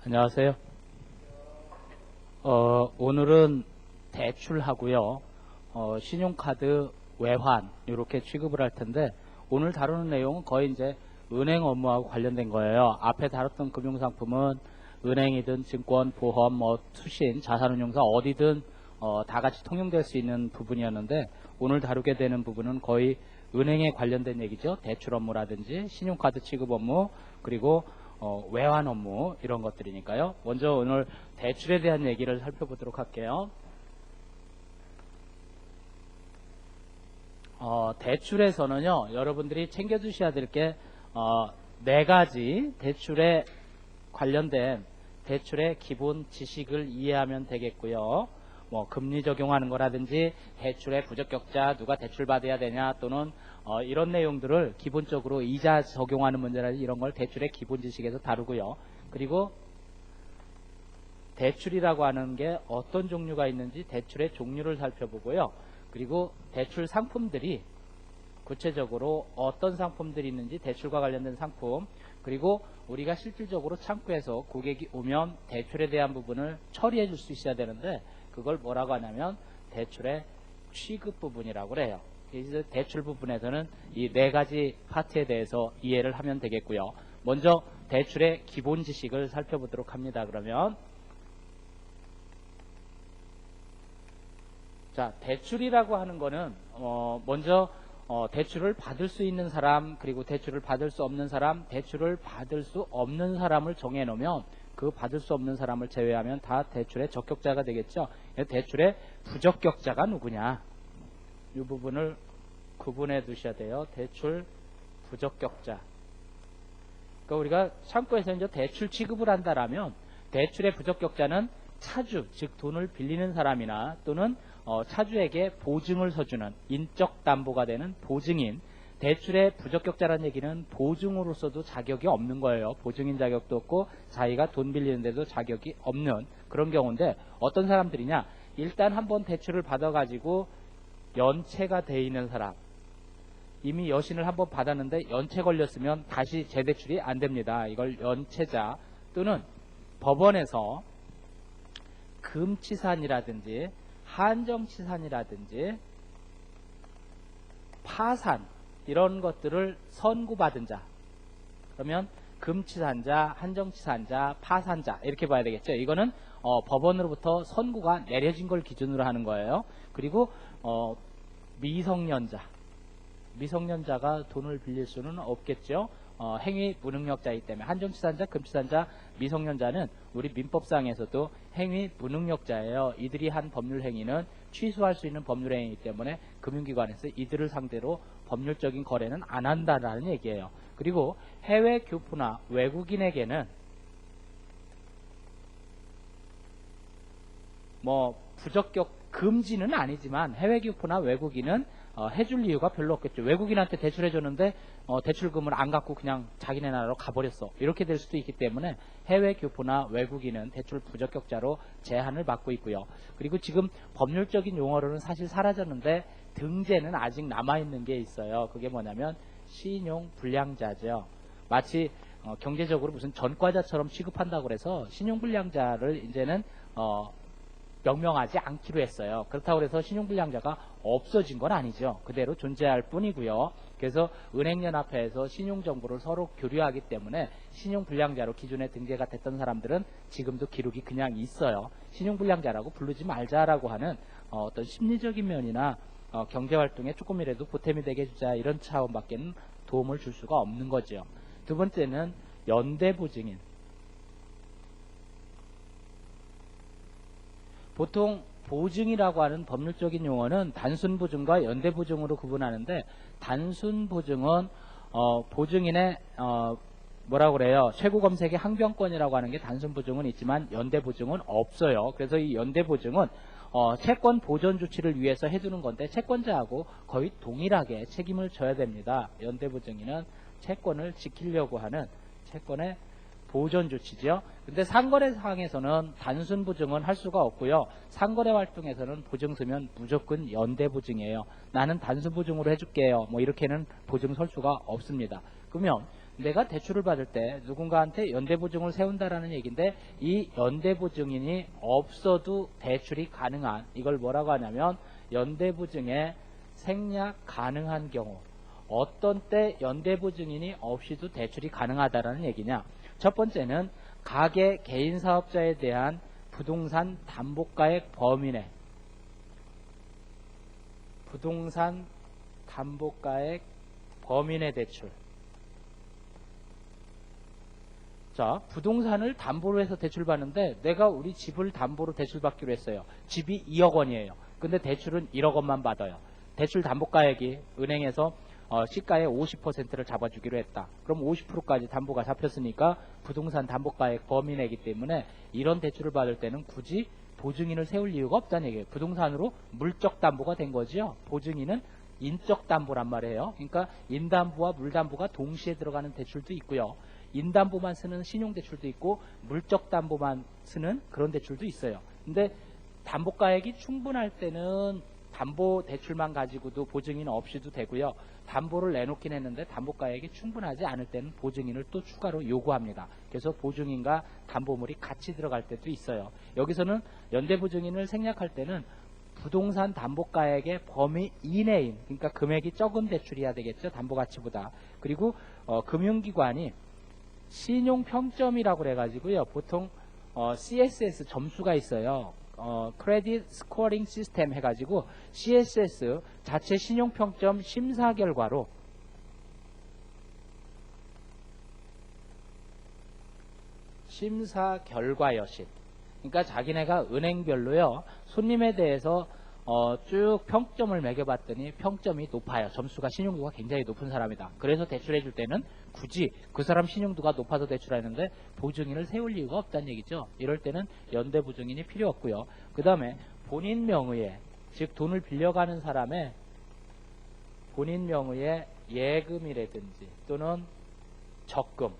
안녕하세요. 오늘은 대출하고요. 신용카드 외환 이렇게 취급을 할 텐데 오늘 다루는 내용은 거의 이제 은행 업무하고 관련된 거예요. 앞에 다뤘던 금융상품은 은행이든 증권, 보험, 투신, 자산운용사 어디든 다 같이 통용될 수 있는 부분이었는데 오늘 다루게 되는 부분은 거의 은행에 관련된 얘기죠. 대출 업무라든지 신용카드 취급 업무 그리고 외환 업무 이런 것들이니까요. 먼저 오늘 대출에 대한 얘기를 살펴보도록 할게요. 대출에서는요, 여러분들이 챙겨두셔야 될 게 네 가지 대출에 관련된 대출의 기본 지식을 이해하면 되겠고요. 뭐 금리 적용하는 거라든지 대출의 부적격자 누가 대출 받아야 되냐 또는 이런 내용들을 기본적으로 이자 적용하는 문제라든지 이런 걸 대출의 기본 지식에서 다루고요. 그리고 대출이라고 하는 게 어떤 종류가 있는지 대출의 종류를 살펴보고요. 그리고 대출 상품들이 구체적으로 어떤 상품들이 있는지 대출과 관련된 상품 그리고 우리가 실질적으로 창구에서 고객이 오면 대출에 대한 부분을 처리해 줄 수 있어야 되는데 그걸 뭐라고 하냐면 대출의 취급 부분이라고 그래요. 그래서 대출 부분에서는 이 네 가지 파트에 대해서 이해를 하면 되겠고요. 먼저 대출의 기본 지식을 살펴보도록 합니다. 그러면 자, 대출이라고 하는 거는 먼저 대출을 받을 수 있는 사람 그리고 대출을 받을 수 없는 사람 대출을 받을 수 없는 사람을 정해놓으면 그 받을 수 없는 사람을 제외하면 다 대출의 적격자가 되겠죠. 대출의 부적격자가 누구냐 이 부분을 구분해 두셔야 돼요. 대출 부적격자. 그러니까 우리가 창구에서 이제 대출 취급을 한다라면 대출의 부적격자는 차주 즉 돈을 빌리는 사람이나 또는 차주에게 보증을 서주는 인적 담보가 되는 보증인. 대출의 부적격자라는 얘기는 보증으로서도 자격이 없는 거예요. 보증인 자격도 없고 자기가 돈 빌리는데도 자격이 없는 그런 경우인데 어떤 사람들이냐, 일단 한번 대출을 받아가지고 연체가 돼 있는 사람, 이미 여신을 한번 받았는데 연체 걸렸으면 다시 재대출이 안 됩니다. 이걸 연체자. 또는 법원에서 금치산이라든지 한정치산이라든지 파산 이런 것들을 선고받은 자, 그러면 금치산자, 한정치산자, 파산자 이렇게 봐야 되겠죠. 이거는 법원으로부터 선고가 내려진 걸 기준으로 하는 거예요. 그리고 미성년자가 돈을 빌릴 수는 없겠죠. 행위 무능력자이기 때문에 한정치산자, 금치산자, 미성년자는 우리 민법상에서도 행위 무능력자예요. 이들이 한 법률 행위는 취소할 수 있는 법률 행위이기 때문에 금융기관에서 이들을 상대로 법률적인 거래는 안 한다라는 얘기예요. 그리고 해외 교포나 외국인에게는 뭐 부적격 금지는 아니지만 해외 교포나 외국인은 해줄 이유가 별로 없겠죠. 외국인한테 대출해줬는데 대출금을 안 갚고 그냥 자기네 나라로 가버렸어. 이렇게 될 수도 있기 때문에 해외 교포나 외국인은 대출 부적격자로 제한을 받고 있고요. 그리고 지금 법률적인 용어로는 사실 사라졌는데 등재는 아직 남아있는 게 있어요. 그게 뭐냐면 신용불량자죠. 마치 경제적으로 무슨 전과자처럼 취급한다고 해서 신용불량자를 이제는 명명하지 않기로 했어요. 그렇다고 해서 신용불량자가 없어진 건 아니죠. 그대로 존재할 뿐이고요. 그래서 은행연합회에서 신용정보를 서로 교류하기 때문에 신용불량자로 기존에 등재가 됐던 사람들은 지금도 기록이 그냥 있어요. 신용불량자라고 부르지 말자라고 하는 어떤 심리적인 면이나 경제활동에 조금이라도 보탬이 되게 해주자 이런 차원밖에는 도움을 줄 수가 없는 거죠. 두 번째는 연대보증인. 보통 보증이라고 하는 법률적인 용어는 단순보증과 연대보증으로 구분하는데 단순보증은 보증인의 뭐라고 그래요? 최고검색의 항변권이라고 하는 게 단순보증은 있지만 연대보증은 없어요. 그래서 이 연대보증은 채권 보존 조치를 위해서 해주는 건데 채권자하고 거의 동일하게 책임을 져야 됩니다. 연대보증인은 채권을 지키려고 하는 채권의 보존 조치죠. 근데 상거래 상황에서는 단순 보증은 할 수가 없고요. 상거래 활동에서는 보증 서면 무조건 연대 보증이에요. 나는 단순 보증으로 해줄게요. 뭐 이렇게는 보증 설 수가 없습니다. 그러면 내가 대출을 받을 때 누군가한테 연대보증을 세운다라는 얘기인데 이 연대보증인이 없어도 대출이 가능한 이걸 뭐라고 하냐면 연대보증에 생략 가능한 경우 어떤 때 연대보증인이 없이도 대출이 가능하다라는 얘기냐. 첫 번째는 가계 개인사업자에 대한 부동산 담보가액 범위 내 부동산 담보가액 범위 내 대출. 자, 부동산을 담보로 해서 대출 받는데 내가 우리 집을 담보로 대출 받기로 했어요. 집이 2억 원이에요. 근데 대출은 1억 원만 받아요. 대출 담보가액이 은행에서 시가의 50%를 잡아주기로 했다. 그럼 50%까지 담보가 잡혔으니까 부동산 담보가액 범위 내기 때문에 이런 대출을 받을 때는 굳이 보증인을 세울 이유가 없다는 얘기예요. 부동산으로 물적 담보가 된 거죠. 보증인은 인적 담보란 말이에요. 그러니까 인담보와 물담보가 동시에 들어가는 대출도 있고요. 인담보만 쓰는 신용대출도 있고 물적 담보만 쓰는 그런 대출도 있어요. 근데 담보가액이 충분할 때는 담보 대출만 가지고도 보증인 없이도 되고요. 담보를 내놓긴 했는데 담보가액이 충분하지 않을 때는 보증인을 또 추가로 요구합니다. 그래서 보증인과 담보물이 같이 들어갈 때도 있어요. 여기서는 연대보증인을 생략할 때는 부동산 담보가액의 범위 이내인, 그러니까 금액이 적은 대출이어야 되겠죠. 담보가치보다. 그리고 금융기관이 신용평점이라고 그래가지고요. 보통 CSS 점수가 있어요. 크레딧 스코어링 시스템 해가지고 CSS 자체 신용평점 심사 결과로 심사 결과 여신. 그러니까 자기네가 은행별로요. 손님에 대해서 쭉 평점을 매겨봤더니 평점이 높아요. 점수가 신용도가 굉장히 높은 사람이다. 그래서 대출해줄 때는 굳이 그 사람 신용도가 높아서 대출하는데 보증인을 세울 이유가 없다는 얘기죠. 이럴 때는 연대보증인이 필요 없고요. 그 다음에 본인 명의의, 즉 돈을 빌려가는 사람의 본인 명의의 예금이라든지 또는 적금,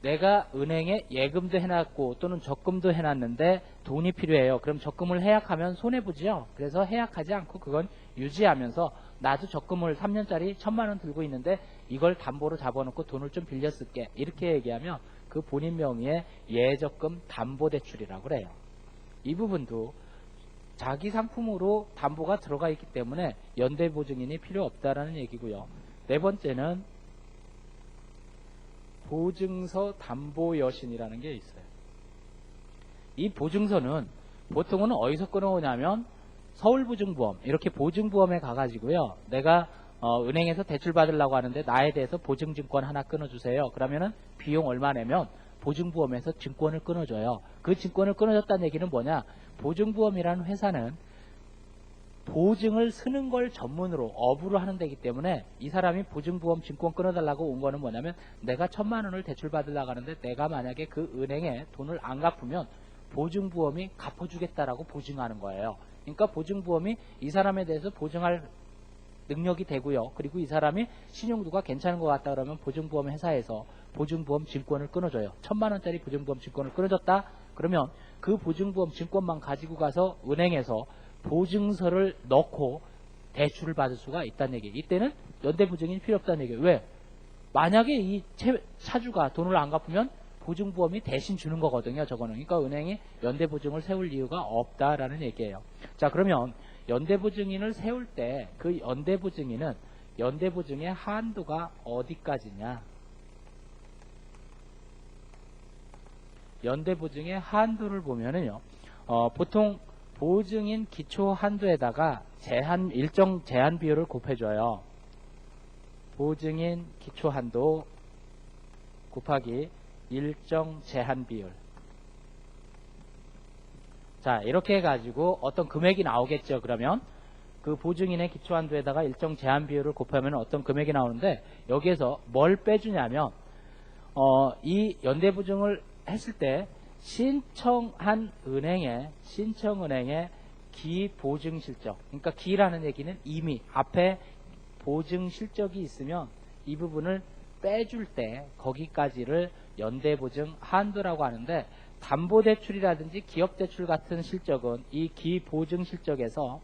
내가 은행에 예금도 해놨고 또는 적금도 해놨는데 돈이 필요해요. 그럼 적금을 해약하면 손해보죠. 그래서 해약하지 않고 그건 유지하면서 나도 적금을 3년짜리 1,000만 원 들고 있는데 이걸 담보로 잡아놓고 돈을 좀 빌려 쓸게. 이렇게 얘기하면 그 본인 명의의 예적금 담보대출이라고 그래요. 이 부분도 자기 상품으로 담보가 들어가 있기 때문에 연대보증인이 필요 없다라는 얘기고요. 네 번째는 보증서 담보 여신이라는 게 있어요. 이 보증서는 보통은 어디서 끊어오냐면 서울보증보험, 이렇게 보증보험에 가가지고요. 내가 은행에서 대출 받으려고 하는데 나에 대해서 보증증권 하나 끊어주세요. 그러면은 비용 얼마 내면 보증보험에서 증권을 끊어줘요. 그 증권을 끊어줬다는 얘기는 뭐냐? 보증보험이라는 회사는 보증을 쓰는 걸 전문으로 업으로 하는 데이기 때문에 이 사람이 보증보험 증권 끊어달라고 온 거는 뭐냐면 내가 1,000만 원을 대출 받으려고 하는데 내가 만약에 그 은행에 돈을 안 갚으면 보증보험이 갚아주겠다라고 보증하는 거예요. 그러니까 보증보험이 이 사람에 대해서 보증할 능력이 되고요. 그리고 이 사람이 신용도가 괜찮은 것 같다 그러면 보증보험 회사에서 보증보험 증권을 끊어줘요. 1,000만 원짜리 보증보험 증권을 끊어줬다 그러면 그 보증보험 증권만 가지고 가서 은행에서 보증서를 넣고 대출을 받을 수가 있다는 얘기예요. 이때는 연대보증인이 필요 없다는 얘기예요. 왜? 만약에 이 차주가 돈을 안 갚으면 보증보험이 대신 주는 거거든요. 저거는. 그러니까 은행이 연대보증을 세울 이유가 없다라는 얘기예요. 자, 그러면 연대보증인을 세울 때 그 연대보증인은 연대보증의 한도가 어디까지냐? 연대보증의 한도를 보면은요. 보통 보증인 기초 한도에다가 일정 제한 비율을 곱해줘요. 보증인 기초 한도 곱하기 일정 제한 비율. 자, 이렇게 해가지고 어떤 금액이 나오겠죠. 그러면 그 보증인의 기초 한도에다가 일정 제한 비율을 곱하면 어떤 금액이 나오는데 여기에서 뭘 빼주냐면 이 연대보증을 했을 때 신청은행의 기보증실적, 그러니까 기라는 얘기는 이미 앞에 보증실적이 있으면 이 부분을 빼줄 때 거기까지를 연대보증 한도라고 하는데 담보대출이라든지 기업대출 같은 실적은 이 기보증실적에서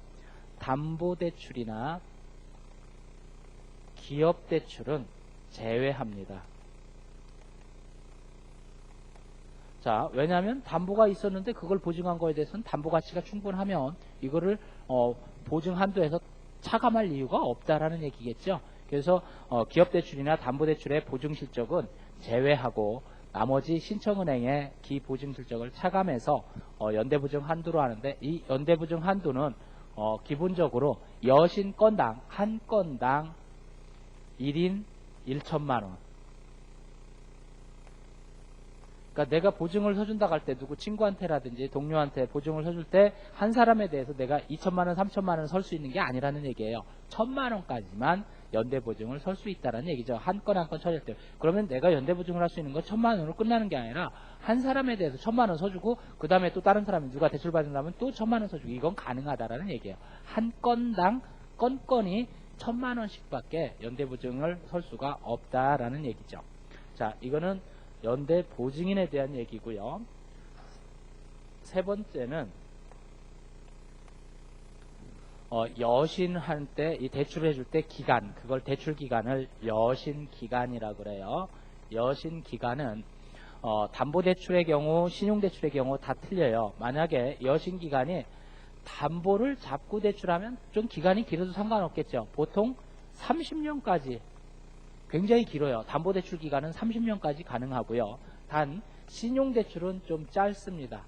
담보대출이나 기업대출은 제외합니다. 자, 왜냐하면 담보가 있었는데 그걸 보증한 거에 대해서는 담보 가치가 충분하면 이거를 보증 한도에서 차감할 이유가 없다라는 얘기겠죠. 그래서 기업 대출이나 담보 대출의 보증 실적은 제외하고 나머지 신청은행의 기보증 실적을 차감해서 연대보증 한도로 하는데, 이 연대보증 한도는 기본적으로 여신 건당 한 건당 1인 1천만 원. 그러니까 내가 보증을 서준다고 할 때 누구 친구한테라든지 동료한테 보증을 서줄 때 한 사람에 대해서 내가 2천만 원, 3천만 원 설 수 있는 게 아니라는 얘기예요. 1,000만 원까지만 연대보증을 설 수 있다는 얘기죠. 한 건 한 건 처리할 때. 그러면 내가 연대보증을 할 수 있는 건 1,000만 원으로 끝나는 게 아니라 한 사람에 대해서 1,000만 원 서주고 그 다음에 또 다른 사람이 누가 대출 받는다면 또 1,000만 원 서주고, 이건 가능하다라는 얘기예요. 한 건당 건건이 1,000만 원씩밖에 연대보증을 설 수가 없다라는 얘기죠. 자, 이거는 연대보증인에 대한 얘기고요. 세 번째는 여신할 때, 이 대출을 해줄 때 기간, 그걸 대출 기간을 여신기간이라고 그래요. 여신기간은 담보대출의 경우, 신용대출의 경우 다 틀려요. 만약에 여신기간이 담보를 잡고 대출하면 좀 기간이 길어도 상관없겠죠. 보통 30년까지 굉장히 길어요. 담보대출 기간은 30년까지 가능하고요. 단 신용대출은 좀 짧습니다.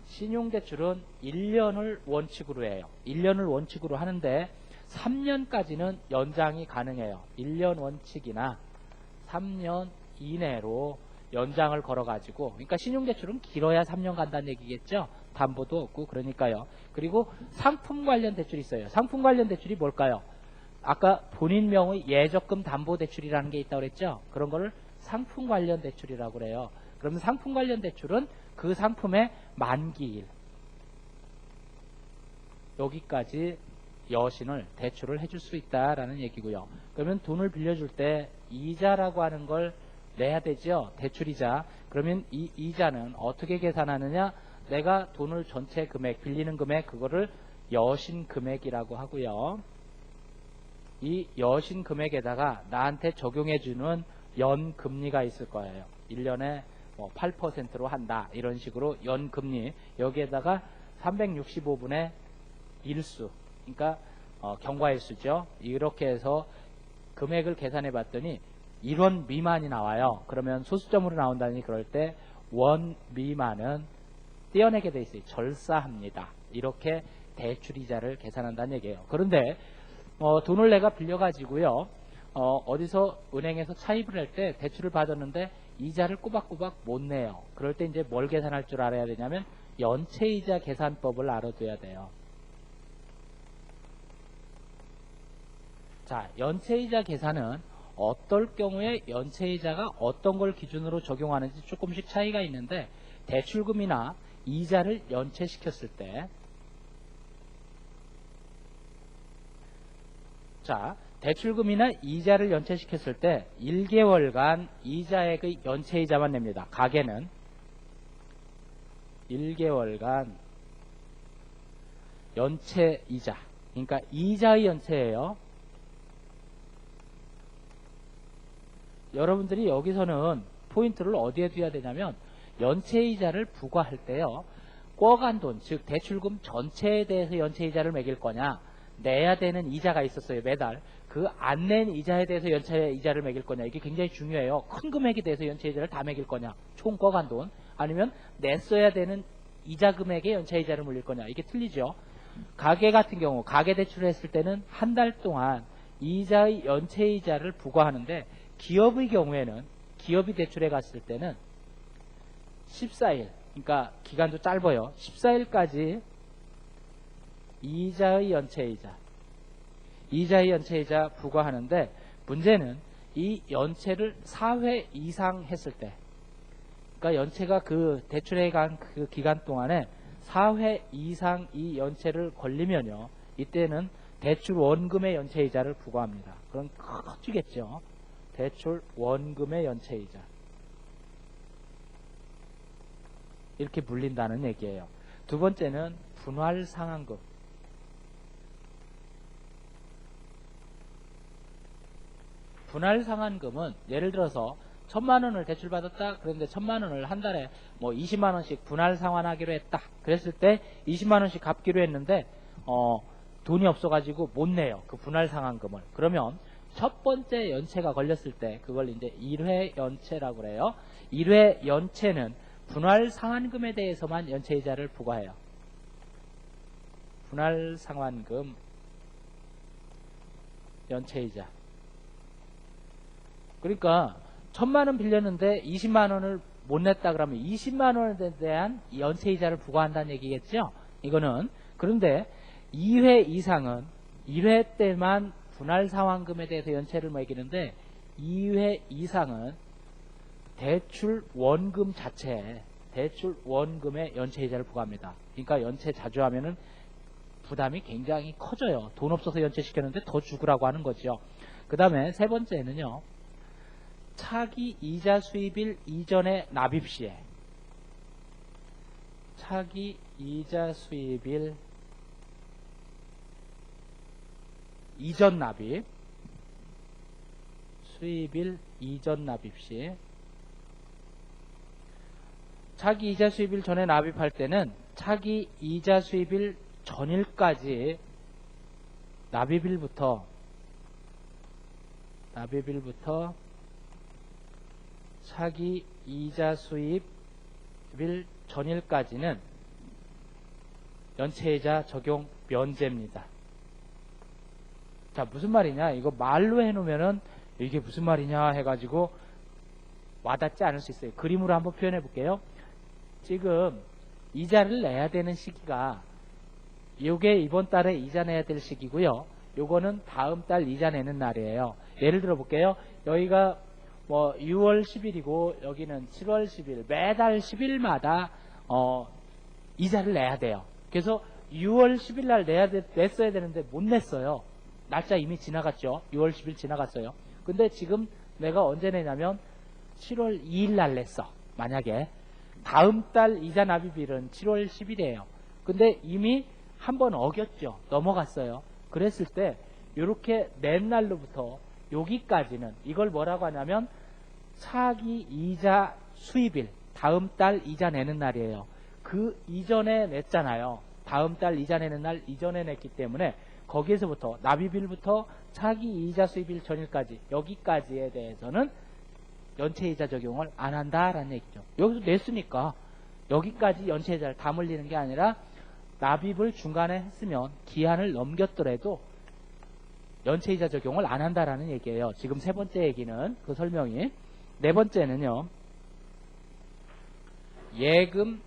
신용대출은 1년을 원칙으로 해요. 1년을 원칙으로 하는데 3년까지는 연장이 가능해요. 1년 원칙이나 3년 이내로 연장을 걸어가지고, 그러니까 신용대출은 길어야 3년 간다는 얘기겠죠. 담보도 없고. 그러니까요. 그리고 상품 관련 대출이 있어요. 상품 관련 대출이 뭘까요? 아까 본인 명의 예적금 담보대출이라는 게 있다고 그랬죠. 그런 거를 상품 관련 대출이라고 그래요. 그러면 상품 관련 대출은 그 상품의 만기일, 여기까지 여신을 대출을 해줄 수 있다라는 얘기고요. 그러면 돈을 빌려줄 때 이자라고 하는 걸 내야 되죠. 대출이자. 그러면 이 이자는 어떻게 계산하느냐? 내가 돈을 전체 금액, 빌리는 금액, 그거를 여신 금액이라고 하고요. 이 여신 금액에다가 나한테 적용해주는 연금리가 있을 거예요. 1년에 8%로 한다, 이런 식으로 연금리, 여기에다가 365분의 일수, 그러니까 경과일수죠. 이렇게 해서 금액을 계산해 봤더니 1원 미만이 나와요. 그러면 소수점으로 나온다니, 그럴 때 원 미만은 떼어내게 돼 있어요. 절사합니다. 이렇게 대출이자를 계산한다는 얘기예요. 그런데 돈을 내가 빌려가지고요, 어디서 은행에서 차입을 할 때 대출을 받았는데 이자를 꼬박꼬박 못 내요. 그럴 때 이제 뭘 계산할 줄 알아야 되냐면 연체이자 계산법을 알아둬야 돼요. 자, 연체이자 계산은 어떨 경우에 연체이자가 어떤 걸 기준으로 적용하는지 조금씩 차이가 있는데, 대출금이나 이자를 연체시켰을 때, 자, 대출금이나 이자를 연체시켰을 때 1개월간 이자액의 연체이자만 냅니다. 가계는 1개월간 연체이자, 그러니까 이자의 연체예요. 여러분들이 여기서는 포인트를 어디에 둬야 되냐면, 연체이자를 부과할 때요, 꿔간 돈, 즉 대출금 전체에 대해서 연체이자를 매길 거냐, 내야 되는 이자가 있었어요, 매달. 그 안 낸 이자에 대해서 연체이자를 매길 거냐, 이게 굉장히 중요해요. 큰 금액에 대해서 연체이자를 다 매길 거냐, 총 꿔간 돈, 아니면 냈어야 되는 이자 금액에 연체이자를 물릴 거냐, 이게 틀리죠. 가계 같은 경우, 가계 대출을 했을 때는 한 달 동안 이자의 연체이자를 부과하는데, 기업의 경우에는, 기업이 대출해 갔을 때는 14일, 그러니까 기간도 짧아요. 14일까지 이자의 연체이자 부과하는데, 문제는 이 연체를 4회 이상 했을 때, 그러니까 연체가 그 대출에 간 그 기간 동안에 4회 이상 이 연체를 걸리면요, 이때는 대출 원금의 연체이자를 부과합니다. 그럼 커지겠죠. 대출 원금의 연체이자, 이렇게 물린다는 얘기예요. 두 번째는 분할상환금. 분할상환금은 예를 들어서 1,000만 원을 대출받았다. 그런데 1,000만 원을 한 달에 뭐 20만 원씩 분할 상환하기로 했다. 그랬을 때 20만 원씩 갚기로 했는데 돈이 없어가지고 못 내요. 그 분할 상환금을. 그러면 첫 번째 연체가 걸렸을 때 그걸 이제 1회 연체라고 그래요. 1회 연체는 분할 상환금에 대해서만 연체이자를 부과해요. 분할 상환금 연체이자. 그러니까 1,000만 원 빌렸는데 20만 원을 못 냈다 그러면 20만 원에 대한 연체이자를 부과한다는 얘기겠죠. 이거는. 그런데 2회 이상은 1회 때만 분할 상환금에 대해서 연체를 매기는데 2회 이상은 대출 원금 자체에 대출 원금에 연체이자를 부과합니다. 그러니까 연체 자주 하면은 부담이 굉장히 커져요. 돈 없어서 연체시켰는데 더 주구라고 하는 거죠. 그 다음에 세 번째는요. 차기 이자 수입일 이전의 납입 시에 차기 이자 수입일 이전 납입 수입일 이전 납입 시 차기 이자 수입일 전에 납입할 때는 차기 이자 수입일 전일까지 납입일부터 차기 이자 수입일 전일까지는 연체이자 적용 면제입니다. 자, 무슨 말이냐? 이거 말로 해놓으면은 이게 무슨 말이냐 해가지고 와닿지 않을 수 있어요. 그림으로 한번 표현해 볼게요. 지금 이자를 내야 되는 시기가 요게 이번 달에 이자 내야 될 시기고요. 요거는 다음 달 이자 내는 날이에요. 예를 들어 볼게요. 여기가 뭐 6월 10일이고 여기는 7월 10일 매달 10일마다 이자를 내야 돼요. 그래서 6월 10일 날 냈어야 되는데 못 냈어요. 날짜 이미 지나갔죠. 6월 10일 지나갔어요. 근데 지금 내가 언제 내냐면 7월 2일 날 냈어. 만약에 다음 달 이자 납입일은 7월 10일이에요. 근데 이미 한번 어겼죠. 넘어갔어요. 그랬을 때 이렇게 낸 날로부터 여기까지는 이걸 뭐라고 하냐면 차기 이자 수입일, 다음 달 이자 내는 날이에요. 그 이전에 냈잖아요. 다음 달 이자 내는 날 이전에 냈기 때문에 거기에서부터 납입일부터 차기 이자 수입일 전일까지 여기까지에 대해서는 연체이자 적용을 안 한다라는 얘기죠. 여기서 냈으니까 여기까지 연체이자를 다 물리는 게 아니라 납입을 중간에 했으면 기한을 넘겼더라도 연체이자 적용을 안 한다라는 얘기예요. 지금 세 번째 얘기는 그 설명이. 네 번째는요. 예금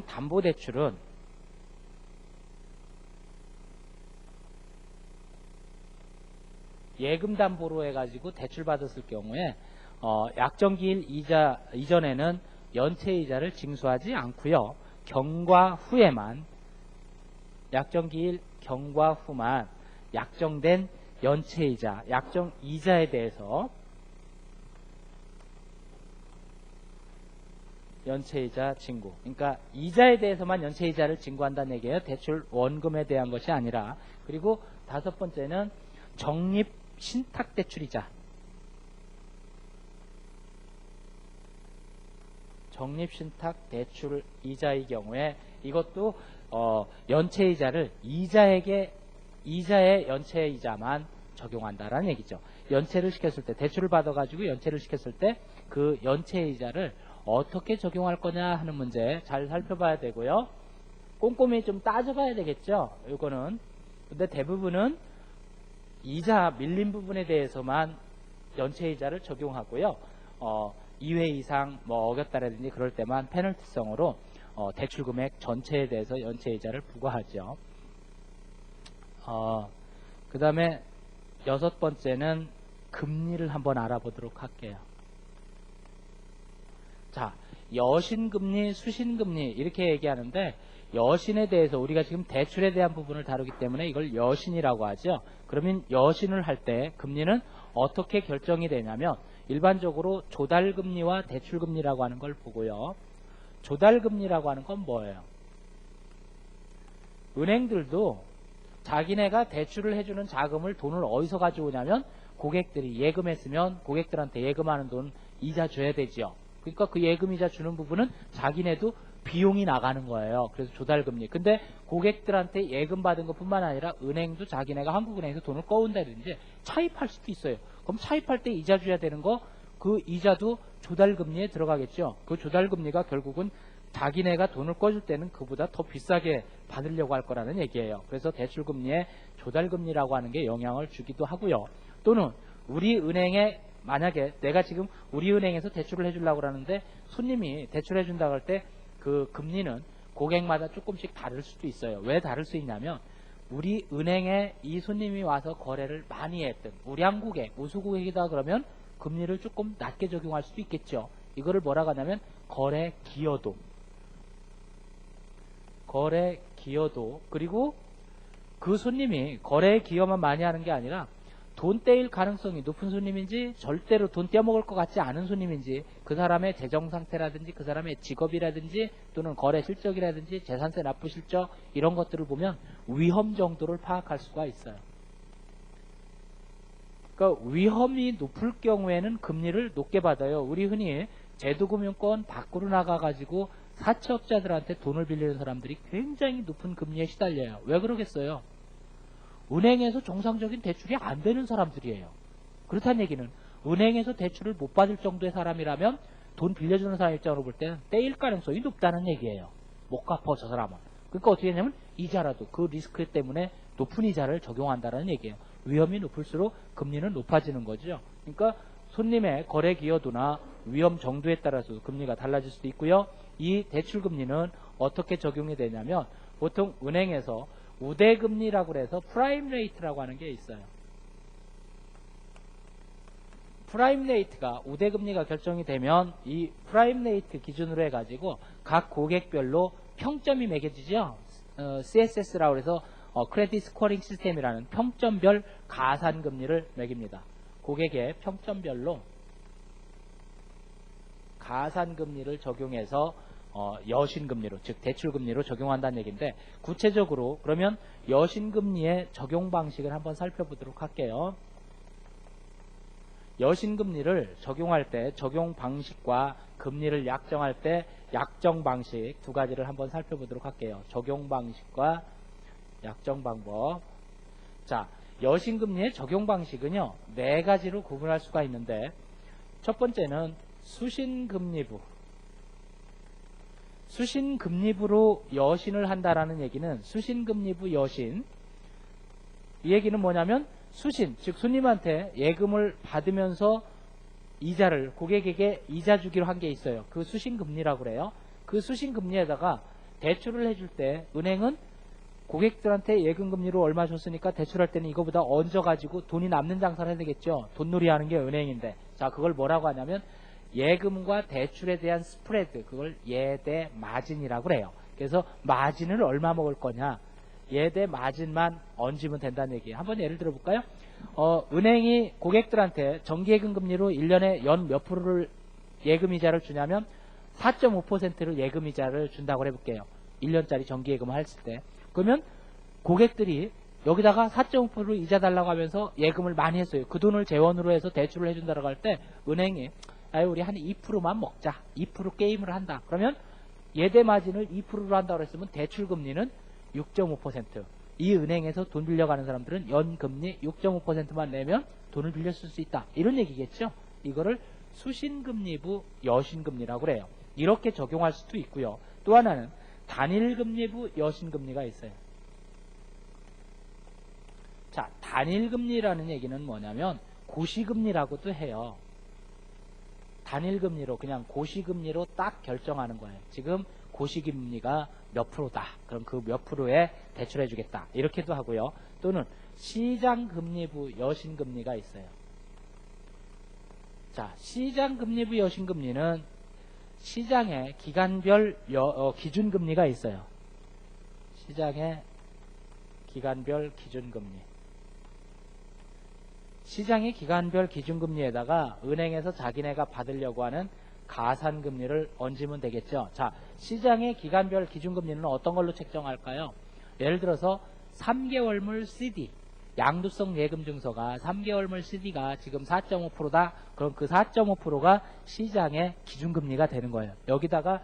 담보대출은 예금 담보로 해가지고 대출 받았을 경우에 약정기일 이자 이전에는 연체이자를 징수하지 않고요. 경과 후에만 약정기일 경과 후만 약정된 연체이자, 약정이자에 대해서 연체이자 징구. 그러니까 이자에 대해서만 연체이자를 징구한다는 얘기예요. 대출 원금에 대한 것이 아니라. 그리고 다섯 번째는 적립 신탁대출이자. 적립신탁대출 이자의 경우에 이것도 연체이자를 이자의 연체이자만 적용한다라는 얘기죠. 연체를 시켰을 때 대출을 받아가지고 연체를 시켰을 때 그 연체이자를 어떻게 적용할 거냐 하는 문제 잘 살펴봐야 되고요. 꼼꼼히 좀 따져봐야 되겠죠. 이거는. 근데 대부분은 이자 밀린 부분에 대해서만 연체이자를 적용하고요. 2회 이상 뭐 어겼다라든지 그럴 때만 페널티성으로 대출 금액 전체에 대해서 연체이자를 부과하죠. 그 다음에 여섯 번째는 금리를 한번 알아보도록 할게요. 자, 여신금리, 수신금리 이렇게 얘기하는데 여신에 대해서 우리가 지금 대출에 대한 부분을 다루기 때문에 이걸 여신이라고 하죠. 그러면 여신을 할 때 금리는 어떻게 결정이 되냐면 일반적으로 조달금리와 대출금리라고 하는 걸 보고요. 조달금리라고 하는 건 뭐예요? 은행들도 자기네가 대출을 해주는 자금을 돈을 어디서 가져오냐면 고객들이 예금했으면 고객들한테 예금하는 돈 이자 줘야 되지요. 그러니까 그 예금 이자 주는 부분은 자기네도 비용이 나가는 거예요. 그래서 조달금리. 근데 고객들한테 예금 받은 것뿐만 아니라 은행도 자기네가 한국은행에서 돈을 꺼온다든지 차입할 수도 있어요. 그럼 차입할 때 이자 줘야 되는 거, 그 이자도 조달금리에 들어가겠죠. 그 조달금리가 결국은 자기네가 돈을 꺼줄 때는 그보다 더 비싸게 받으려고 할 거라는 얘기예요. 그래서 대출금리에 조달금리라고 하는 게 영향을 주기도 하고요. 또는 우리 은행에 만약에 내가 지금 우리 은행에서 대출을 해주려고 하는데 손님이 대출해 준다고 할 때 그 금리는 고객마다 조금씩 다를 수도 있어요. 왜 다를 수 있냐면 우리 은행에 이 손님이 와서 거래를 많이 했던 우량 고객, 우수 고객이다 그러면 금리를 조금 낮게 적용할 수도 있겠죠. 이거를 뭐라고 하냐면 거래 기여도. 거래 기여도. 그리고 그 손님이 거래 기여만 많이 하는 게 아니라 돈 떼일 가능성이 높은 손님인지 절대로 돈 떼어먹을 것 같지 않은 손님인지 그 사람의 재정 상태라든지 그 사람의 직업이라든지 또는 거래 실적이라든지 재산세 납부 실적 이런 것들을 보면 위험 정도를 파악할 수가 있어요. 그러니까 위험이 높을 경우에는 금리를 높게 받아요. 우리 흔히 제도금융권 밖으로 나가가지고 사채업자들한테 돈을 빌리는 사람들이 굉장히 높은 금리에 시달려요. 왜 그러겠어요? 은행에서 정상적인 대출이 안 되는 사람들이에요. 그렇다는 얘기는 은행에서 대출을 못 받을 정도의 사람이라면 돈 빌려주는 사람 입장으로 볼 때는 떼일 가능성이 높다는 얘기예요. 못 갚아 저 사람은. 그러니까 어떻게 하냐면 이자라도 그 리스크 때문에 높은 이자를 적용한다는 얘기예요. 위험이 높을수록 금리는 높아지는 거죠. 그러니까 손님의 거래 기여도나 위험 정도에 따라서 금리가 달라질 수도 있고요. 이 대출금리는 어떻게 적용이 되냐면 보통 은행에서 우대금리라고 해서 프라임 레이트라고 하는 게 있어요. 프라임 레이트가 우대금리가 결정이 되면 이 프라임 레이트 기준으로 해가지고 각 고객별로 평점이 매겨지죠. CSS라고 해서 크레딧 스코어링 시스템이라는 평점별 가산금리를 매깁니다. 고객의 평점별로 가산금리를 적용해서 여신금리로 즉 대출금리로 적용한다는 얘기인데 구체적으로 그러면 여신금리의 적용 방식을 한번 살펴보도록 할게요. 여신금리를 적용할 때 적용 방식과 금리를 약정할 때 약정 방식 두 가지를 한번 살펴보도록 할게요. 적용 방식과 약정 방법. 자, 여신금리의 적용 방식은요 4가지로 구분할 수가 있는데 첫 번째는 수신금리부. 수신금리부로 여신을 한다라는 얘기는 수신금리부 여신. 이 얘기는 뭐냐면 수신, 즉 손님한테 예금을 받으면서 이자를 고객에게 이자 주기로 한 게 있어요. 그 수신금리라고 그래요. 그 수신금리에다가 대출을 해줄 때 은행은 고객들한테 예금금리로 얼마 줬으니까 대출할 때는 이거보다 얹어가지고 돈이 남는 장사를 해야 되겠죠. 돈놀이 하는 게 은행인데. 자, 그걸 뭐라고 하냐면 예금과 대출에 대한 스프레드, 그걸 예대 마진이라고 그래요. 그래서 마진을 얼마 먹을 거냐, 예대 마진만 얹으면 된다는 얘기예요. 한번 예를 들어볼까요? 은행이 고객들한테 정기예금 금리로 1년에 연 몇 프로를 예금이자를 주냐면 4.5%를 예금이자를 준다고 해볼게요. 1년짜리 정기예금을 했을 때. 그러면 고객들이 여기다가 4.5% 이자 달라고 하면서 예금을 많이 했어요. 그 돈을 재원으로 해서 대출을 해준다고 할 때 은행이 우리 한 2%만 먹자. 2% 게임을 한다. 그러면 예대 마진을 2%로 한다고 했으면 대출금리는 6.5%. 이 은행에서 돈 빌려가는 사람들은 연금리 6.5%만 내면 돈을 빌렸을 수 있다. 이런 얘기겠죠. 이거를 수신금리부 여신금리라고 그래요. 이렇게 적용할 수도 있고요. 또 하나는 단일금리부 여신금리가 있어요. 자, 단일금리라는 얘기는 뭐냐면 고시금리라고도 해요. 단일금리로 그냥 고시금리로 딱 결정하는 거예요. 지금 고시금리가 몇 프로다. 그럼 그 몇 프로에 대출해 주겠다. 이렇게도 하고요. 또는 시장금리부 여신금리가 있어요. 자, 시장금리부 여신금리는 시장에 기간별 기준금리가 있어요. 시장에 기간별 기준금리. 시장의 기간별 기준금리에다가 은행에서 자기네가 받으려고 하는 가산금리를 얹으면 되겠죠. 자, 시장의 기간별 기준금리는 어떤 걸로 책정할까요? 예를 들어서 3개월물 CD 양도성 예금 증서가 3개월물 CD가 지금 4.5%다. 그럼 그 4.5%가 시장의 기준금리가 되는 거예요. 여기다가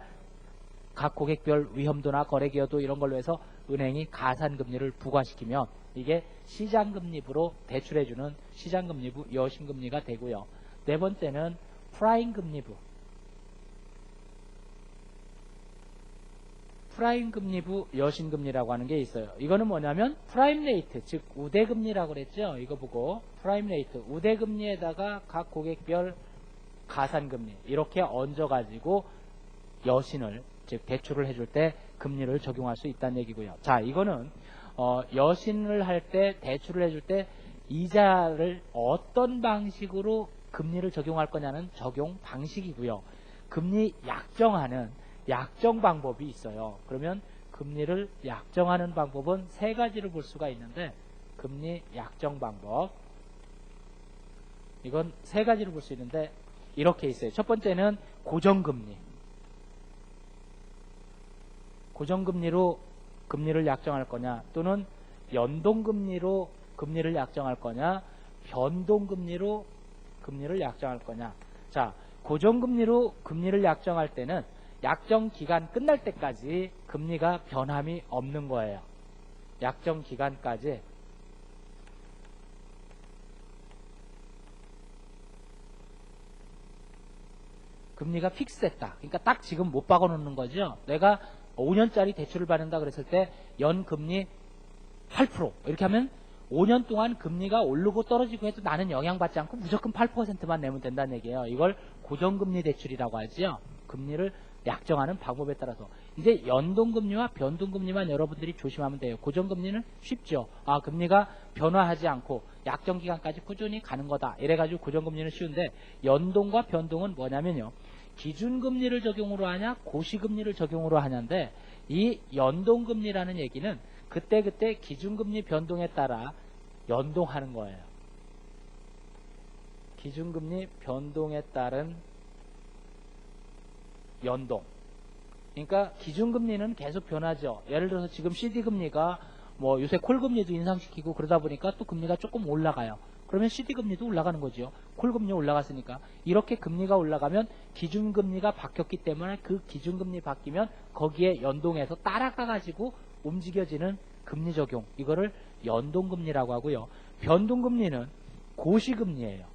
각 고객별 위험도나 거래기여도 이런 걸로 해서 은행이 가산금리를 부과시키면 이게 시장금리부로 대출해주는 시장금리부 여신금리가 되고요. 네 번째는 프라임금리부. 프라임금리부 여신금리라고 하는 게 있어요. 이거는 뭐냐면 프라임레이트, 즉 우대금리라고 그랬죠. 이거 보고 프라임레이트, 우대금리에다가 각 고객별 가산금리 이렇게 얹어가지고 여신을, 즉 대출을 해줄 때 금리를 적용할 수 있다는 얘기고요. 자, 이거는 여신을 할 때, 대출을 해줄 때 이자를 어떤 방식으로 금리를 적용할 거냐는 적용 방식이고요. 금리 약정하는 약정 방법이 있어요. 그러면 금리를 약정하는 방법은 세 가지를 볼 수가 있는데, 금리 약정 방법, 이건 세 가지를 볼 수 있는데 이렇게 있어요. 첫 번째는 고정금리. 고정금리로 금리를 약정할 거냐, 또는 연동금리로 금리를 약정할 거냐, 변동금리로 금리를 약정할 거냐. 자, 고정금리로 금리를 약정할 때는 약정 기간 끝날 때까지 금리가 변함이 없는 거예요. 약정 기간까지 금리가 픽스했다. 그러니까 딱 지금 못 박아놓는 거죠. 내가 5년짜리 대출을 받는다 그랬을 때 연금리 8% 이렇게 하면 5년 동안 금리가 오르고 떨어지고 해도 나는 영향받지 않고 무조건 8%만 내면 된다는 얘기예요. 이걸 고정금리 대출이라고 하죠. 금리를 약정하는 방법에 따라서. 이제 연동금리와 변동금리만 여러분들이 조심하면 돼요. 고정금리는 쉽죠. 아, 금리가 변화하지 않고 약정기간까지 꾸준히 가는 거다. 이래가지고 고정금리는 쉬운데, 연동과 변동은 뭐냐면요, 기준금리를 적용으로 하냐 고시금리를 적용으로 하냐인데, 이 연동금리라는 얘기는 그때그때 기준금리 변동에 따라 연동하는 거예요. 기준금리 변동에 따른 연동. 그러니까 기준금리는 계속 변하죠. 예를 들어서 지금 CD금리가 뭐 요새 콜금리도 인상시키고 그러다 보니까 또 금리가 조금 올라가요. 그러면 CD금리도 올라가는 거죠. 콜금리 올라갔으니까. 이렇게 금리가 올라가면 기준금리가 바뀌었기 때문에 그 기준금리 바뀌면 거기에 연동해서 따라가가지고 움직여지는 금리 적용. 이거를 연동금리라고 하고요. 변동금리는 고시금리예요.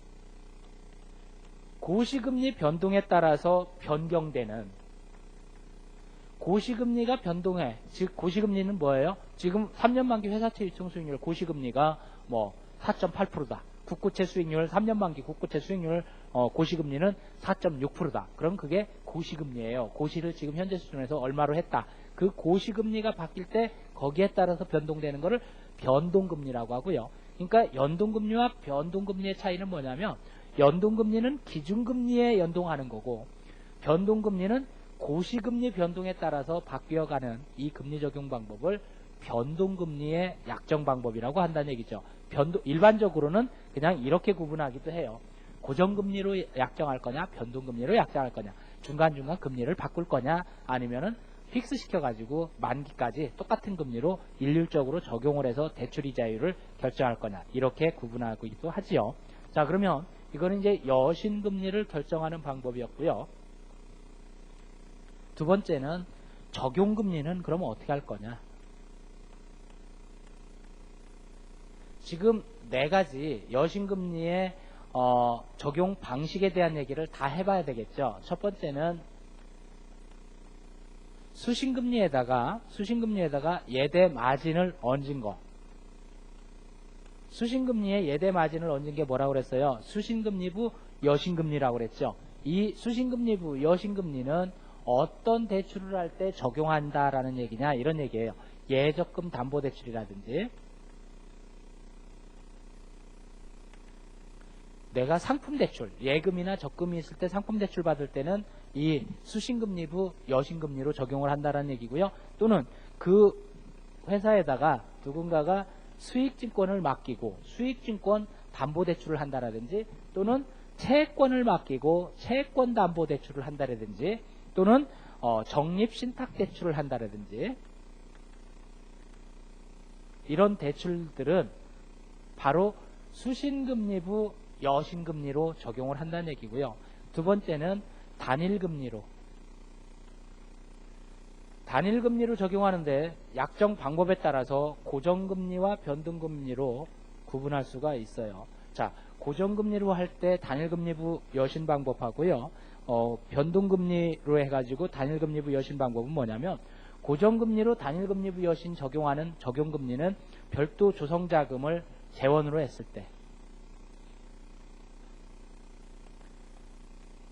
고시금리 변동에 따라서 변경되는, 고시금리가 변동해. 즉 고시금리는 뭐예요? 지금 3년 만기 회사채 유통 수익률 고시금리가 뭐 4.8%다. 국고채 수익률 3년 만기 국고채 수익률 고시금리는 4.6%다. 그럼 그게 고시금리예요. 고시를 지금 현재 수준에서 얼마로 했다. 그 고시금리가 바뀔 때 거기에 따라서 변동되는 거를 변동금리라고 하고요. 그러니까 연동금리와 변동금리의 차이는 뭐냐면, 연동금리는 기준금리에 연동하는 거고, 변동금리는 고시금리 변동에 따라서 바뀌어가는 이 금리 적용 방법을 변동금리의 약정 방법이라고 한다는 얘기죠. 일반적으로는 그냥 이렇게 구분하기도 해요. 고정금리로 약정할 거냐, 변동금리로 약정할 거냐, 중간중간 금리를 바꿀 거냐, 아니면은 픽스 시켜가지고 만기까지 똑같은 금리로 일률적으로 적용을 해서 대출이자율을 결정할 거냐, 이렇게 구분하기도 하지요. 자, 그러면 이거는 이제 여신금리를 결정하는 방법이었고요. 두 번째는 적용금리는 그러면 어떻게 할 거냐. 지금 네 가지 여신금리의 적용 방식에 대한 얘기를 다 해봐야 되겠죠. 첫 번째는 수신금리에다가 예대 마진을 얹은 거. 수신금리에 예대 마진을 얹은 게 뭐라고 그랬어요? 수신금리부 여신금리라고 그랬죠. 이 수신금리부 여신금리는 어떤 대출을 할 때 적용한다라는 얘기냐, 이런 얘기예요. 예적금 담보대출이라든지, 내가 상품대출, 예금이나 적금이 있을 때 상품대출 받을 때는 이 수신금리부 여신금리로 적용을 한다는 얘기고요. 또는 그 회사에다가 누군가가 수익증권을 맡기고 수익증권 담보대출을 한다라든지, 또는 채권을 맡기고 채권 담보대출을 한다라든지, 또는 적립신탁대출을 한다라든지, 이런 대출들은 바로 수신금리부 여신금리로 적용을 한다는 얘기고요. 두 번째는 단일금리로 적용하는데 약정 방법에 따라서 고정금리와 변동금리로 구분할 수가 있어요. 자, 고정금리로 할 때 단일금리부 여신 방법하고요. 변동금리로 해가지고 단일금리부 여신 방법은 뭐냐면, 고정금리로 단일금리부 여신 적용하는 적용금리는 별도 조성자금을 재원으로 했을 때,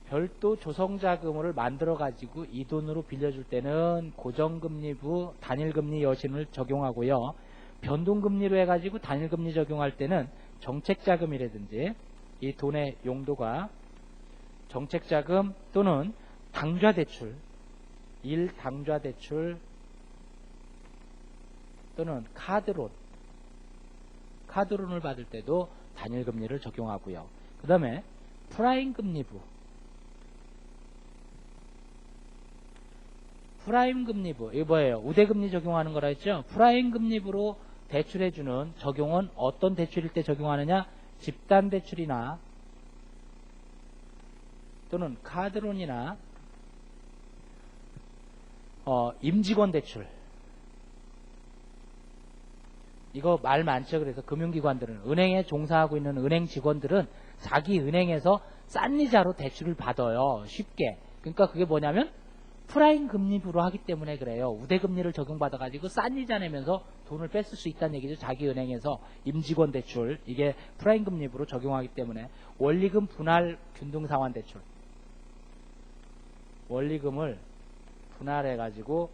별도 조성자금을 만들어가지고 이 돈으로 빌려줄 때는 고정금리부 단일금리 여신을 적용하고요. 변동금리로 해가지고 단일금리 적용할 때는 정책자금이라든지 이 돈의 용도가 정책자금 또는 당좌대출, 일당좌대출 또는 카드론을 받을 때도 단일금리를 적용하고요. 그 다음에 프라임금리부, 이거 뭐예요? 우대금리 적용하는 거라 했죠? 프라임금리부로 대출해주는 적용은 어떤 대출일 때 적용하느냐? 집단대출이나 또는 카드론이나 임직원 대출. 이거 말 많죠. 그래서 금융기관들은, 은행에 종사하고 있는 은행 직원들은 자기 은행에서 싼 이자로 대출을 받아요. 쉽게. 그러니까 그게 뭐냐면 프라임 금리부로 하기 때문에 그래요. 우대금리를 적용받아가지고 싼 이자 내면서 돈을 뺐을 수 있다는 얘기죠. 자기 은행에서 임직원 대출, 이게 프라임 금리부로 적용하기 때문에. 원리금 분할 균등상환 대출, 원리금을 분할해가지고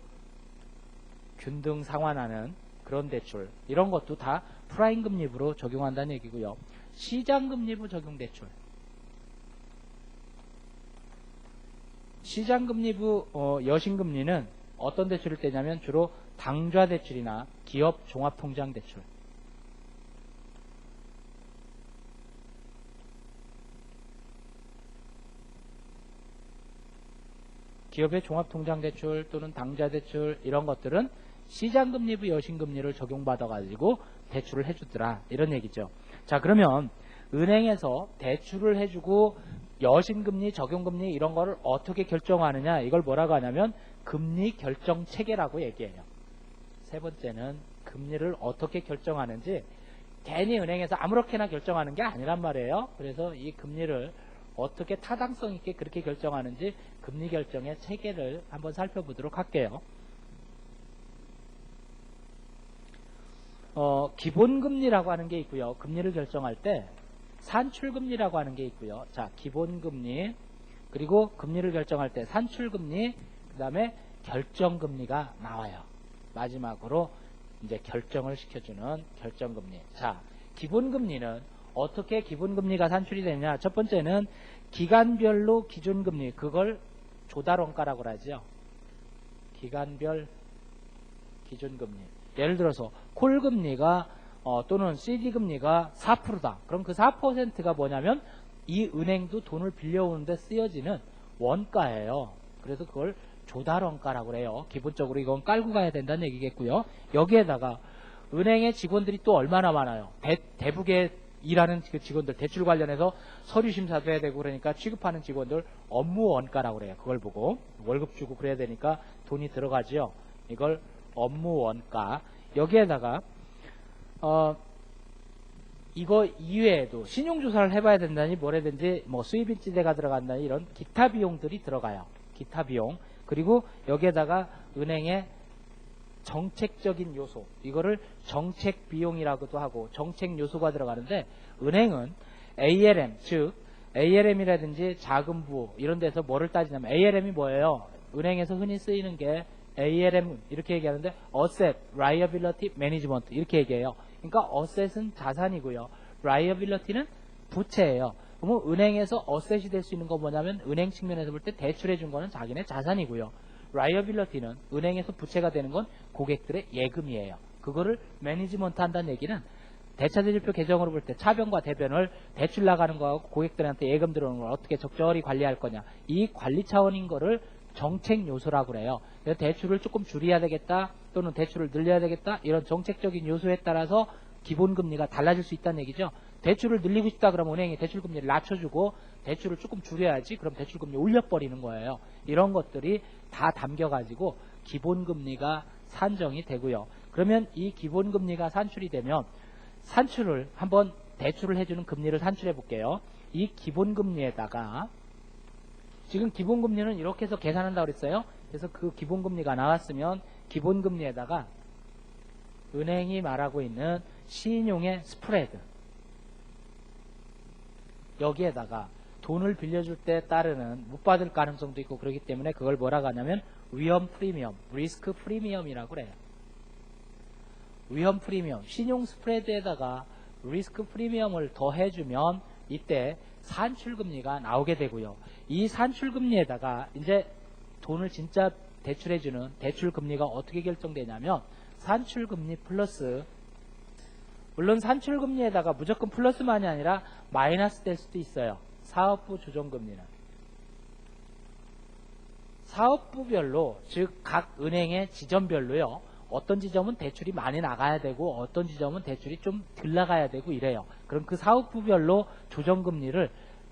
균등상환하는 그런 대출, 이런 것도 다 프라임 금리부로 적용한다는 얘기고요. 시장금리부 적용 대출, 시장금리부 여신금리는 어떤 대출을 떼냐면 주로 당좌대출이나 기업 종합통장대출, 기업의 종합통장대출 또는 당좌대출, 이런 것들은 시장금리부 여신금리를 적용받아가지고 대출을 해주더라, 이런 얘기죠. 자, 그러면 은행에서 대출을 해주고 여신금리, 적용금리 이런 거를 어떻게 결정하느냐, 이걸 뭐라고 하냐면 금리 결정 체계라고 얘기해요. 세 번째는 금리를 어떻게 결정하는지, 괜히 은행에서 아무렇게나 결정하는 게 아니란 말이에요. 그래서 이 금리를 어떻게 타당성 있게 그렇게 결정하는지 금리 결정의 체계를 한번 살펴보도록 할게요. 기본금리라고 하는 게 있고요. 금리를 결정할 때 산출금리라고 하는 게 있고요. 자, 기본금리, 그리고 금리를 결정할 때 산출금리, 그 다음에 결정금리가 나와요. 마지막으로 이제 결정을 시켜주는 결정금리. 자, 기본금리는 어떻게 기본금리가 산출이 되느냐. 첫 번째는 기간별로 기준금리, 그걸 조달원가라고 하죠. 기간별 기준금리. 예를 들어서 콜금리가 또는 CD금리가 4%다. 그럼 그 4%가 뭐냐면 이 은행도 돈을 빌려오는데 쓰여지는 원가예요. 그래서 그걸 조달원가라고 해요. 기본적으로 이건 깔고 가야 된다는 얘기겠고요. 여기에다가 은행의 직원들이 또 얼마나 많아요. 대북에 일하는 그 직원들, 대출 관련해서 서류 심사도 해야 되고 그러니까 취급하는 직원들 업무 원가라고 그래요. 그걸 보고 월급 주고 그래야 되니까 돈이 들어가죠. 이걸 업무 원가. 여기에다가 이거 이외에도 신용조사를 해봐야 된다니 뭐라든지 뭐 수입일지대가 들어간다니 이런 기타 비용들이 들어가요. 기타 비용. 그리고 여기에다가 은행의 정책적인 요소, 이거를 정책 비용이라고도 하고 정책 요소가 들어가는데, 은행은 ALM, 즉 ALM이라든지 자금부 이런 데서 뭐를 따지냐면, ALM이 뭐예요? 은행에서 흔히 쓰이는 게 ALM 이렇게 얘기하는데 Asset, Liability Management 이렇게 얘기해요. 그러니까 Asset은 자산이고요, Liability는 부채예요. 그러면 은행에서 Asset이 될 수 있는 건 뭐냐면, 은행 측면에서 볼 때 대출해 준 거는 자기네 자산이고요, 라이어빌러티는 은행에서 부채가 되는 건 고객들의 예금이에요. 그거를 매니지먼트 한다는 얘기는 대차대조표 개정으로 볼 때 차변과 대변을 대출 나가는 거하고 고객들한테 예금 들어오는 걸 어떻게 적절히 관리할 거냐, 이 관리 차원인 거를 정책 요소라고 그래요. 그래서 대출을 조금 줄여야 되겠다 또는 대출을 늘려야 되겠다, 이런 정책적인 요소에 따라서 기본금리가 달라질 수 있다는 얘기죠. 대출을 늘리고 싶다 그러면 은행이 대출금리를 낮춰주고 대출을 조금 줄여야지 그럼 대출금리 올려버리는 거예요. 이런 것들이 다 담겨가지고 기본금리가 산정이 되고요. 그러면 이 기본금리가 산출이 되면 산출을 한번 대출을 해주는 금리를 산출해 볼게요. 이 기본금리에다가 지금 기본금리는 이렇게 해서 계산한다고 그랬어요. 그래서 그 기본금리가 나왔으면 기본금리에다가 은행이 말하고 있는 신용의 스프레드 여기에다가 돈을 빌려줄 때 따르는 못 받을 가능성도 있고 그렇기 때문에 그걸 뭐라고 하냐면 위험 프리미엄, 리스크 프리미엄이라고 그래요. 위험 프리미엄, 신용 스프레드에다가 리스크 프리미엄을 더해주면 이때 산출금리가 나오게 되고요. 이 산출금리에다가 이제 돈을 진짜 대출해주는 대출금리가 어떻게 결정되냐면 산출금리 플러스 물론 산출금리에다가 무조건 플러스만이 아니라 마이너스 될 수도 있어요. 사업부 조정금리는. 사업부별로 즉 각 은행의 지점별로요. 어떤 지점은 대출이 많이 나가야 되고 어떤 지점은 대출이 좀 덜 나가야 되고 이래요. 그럼 그 사업부별로 조정금리를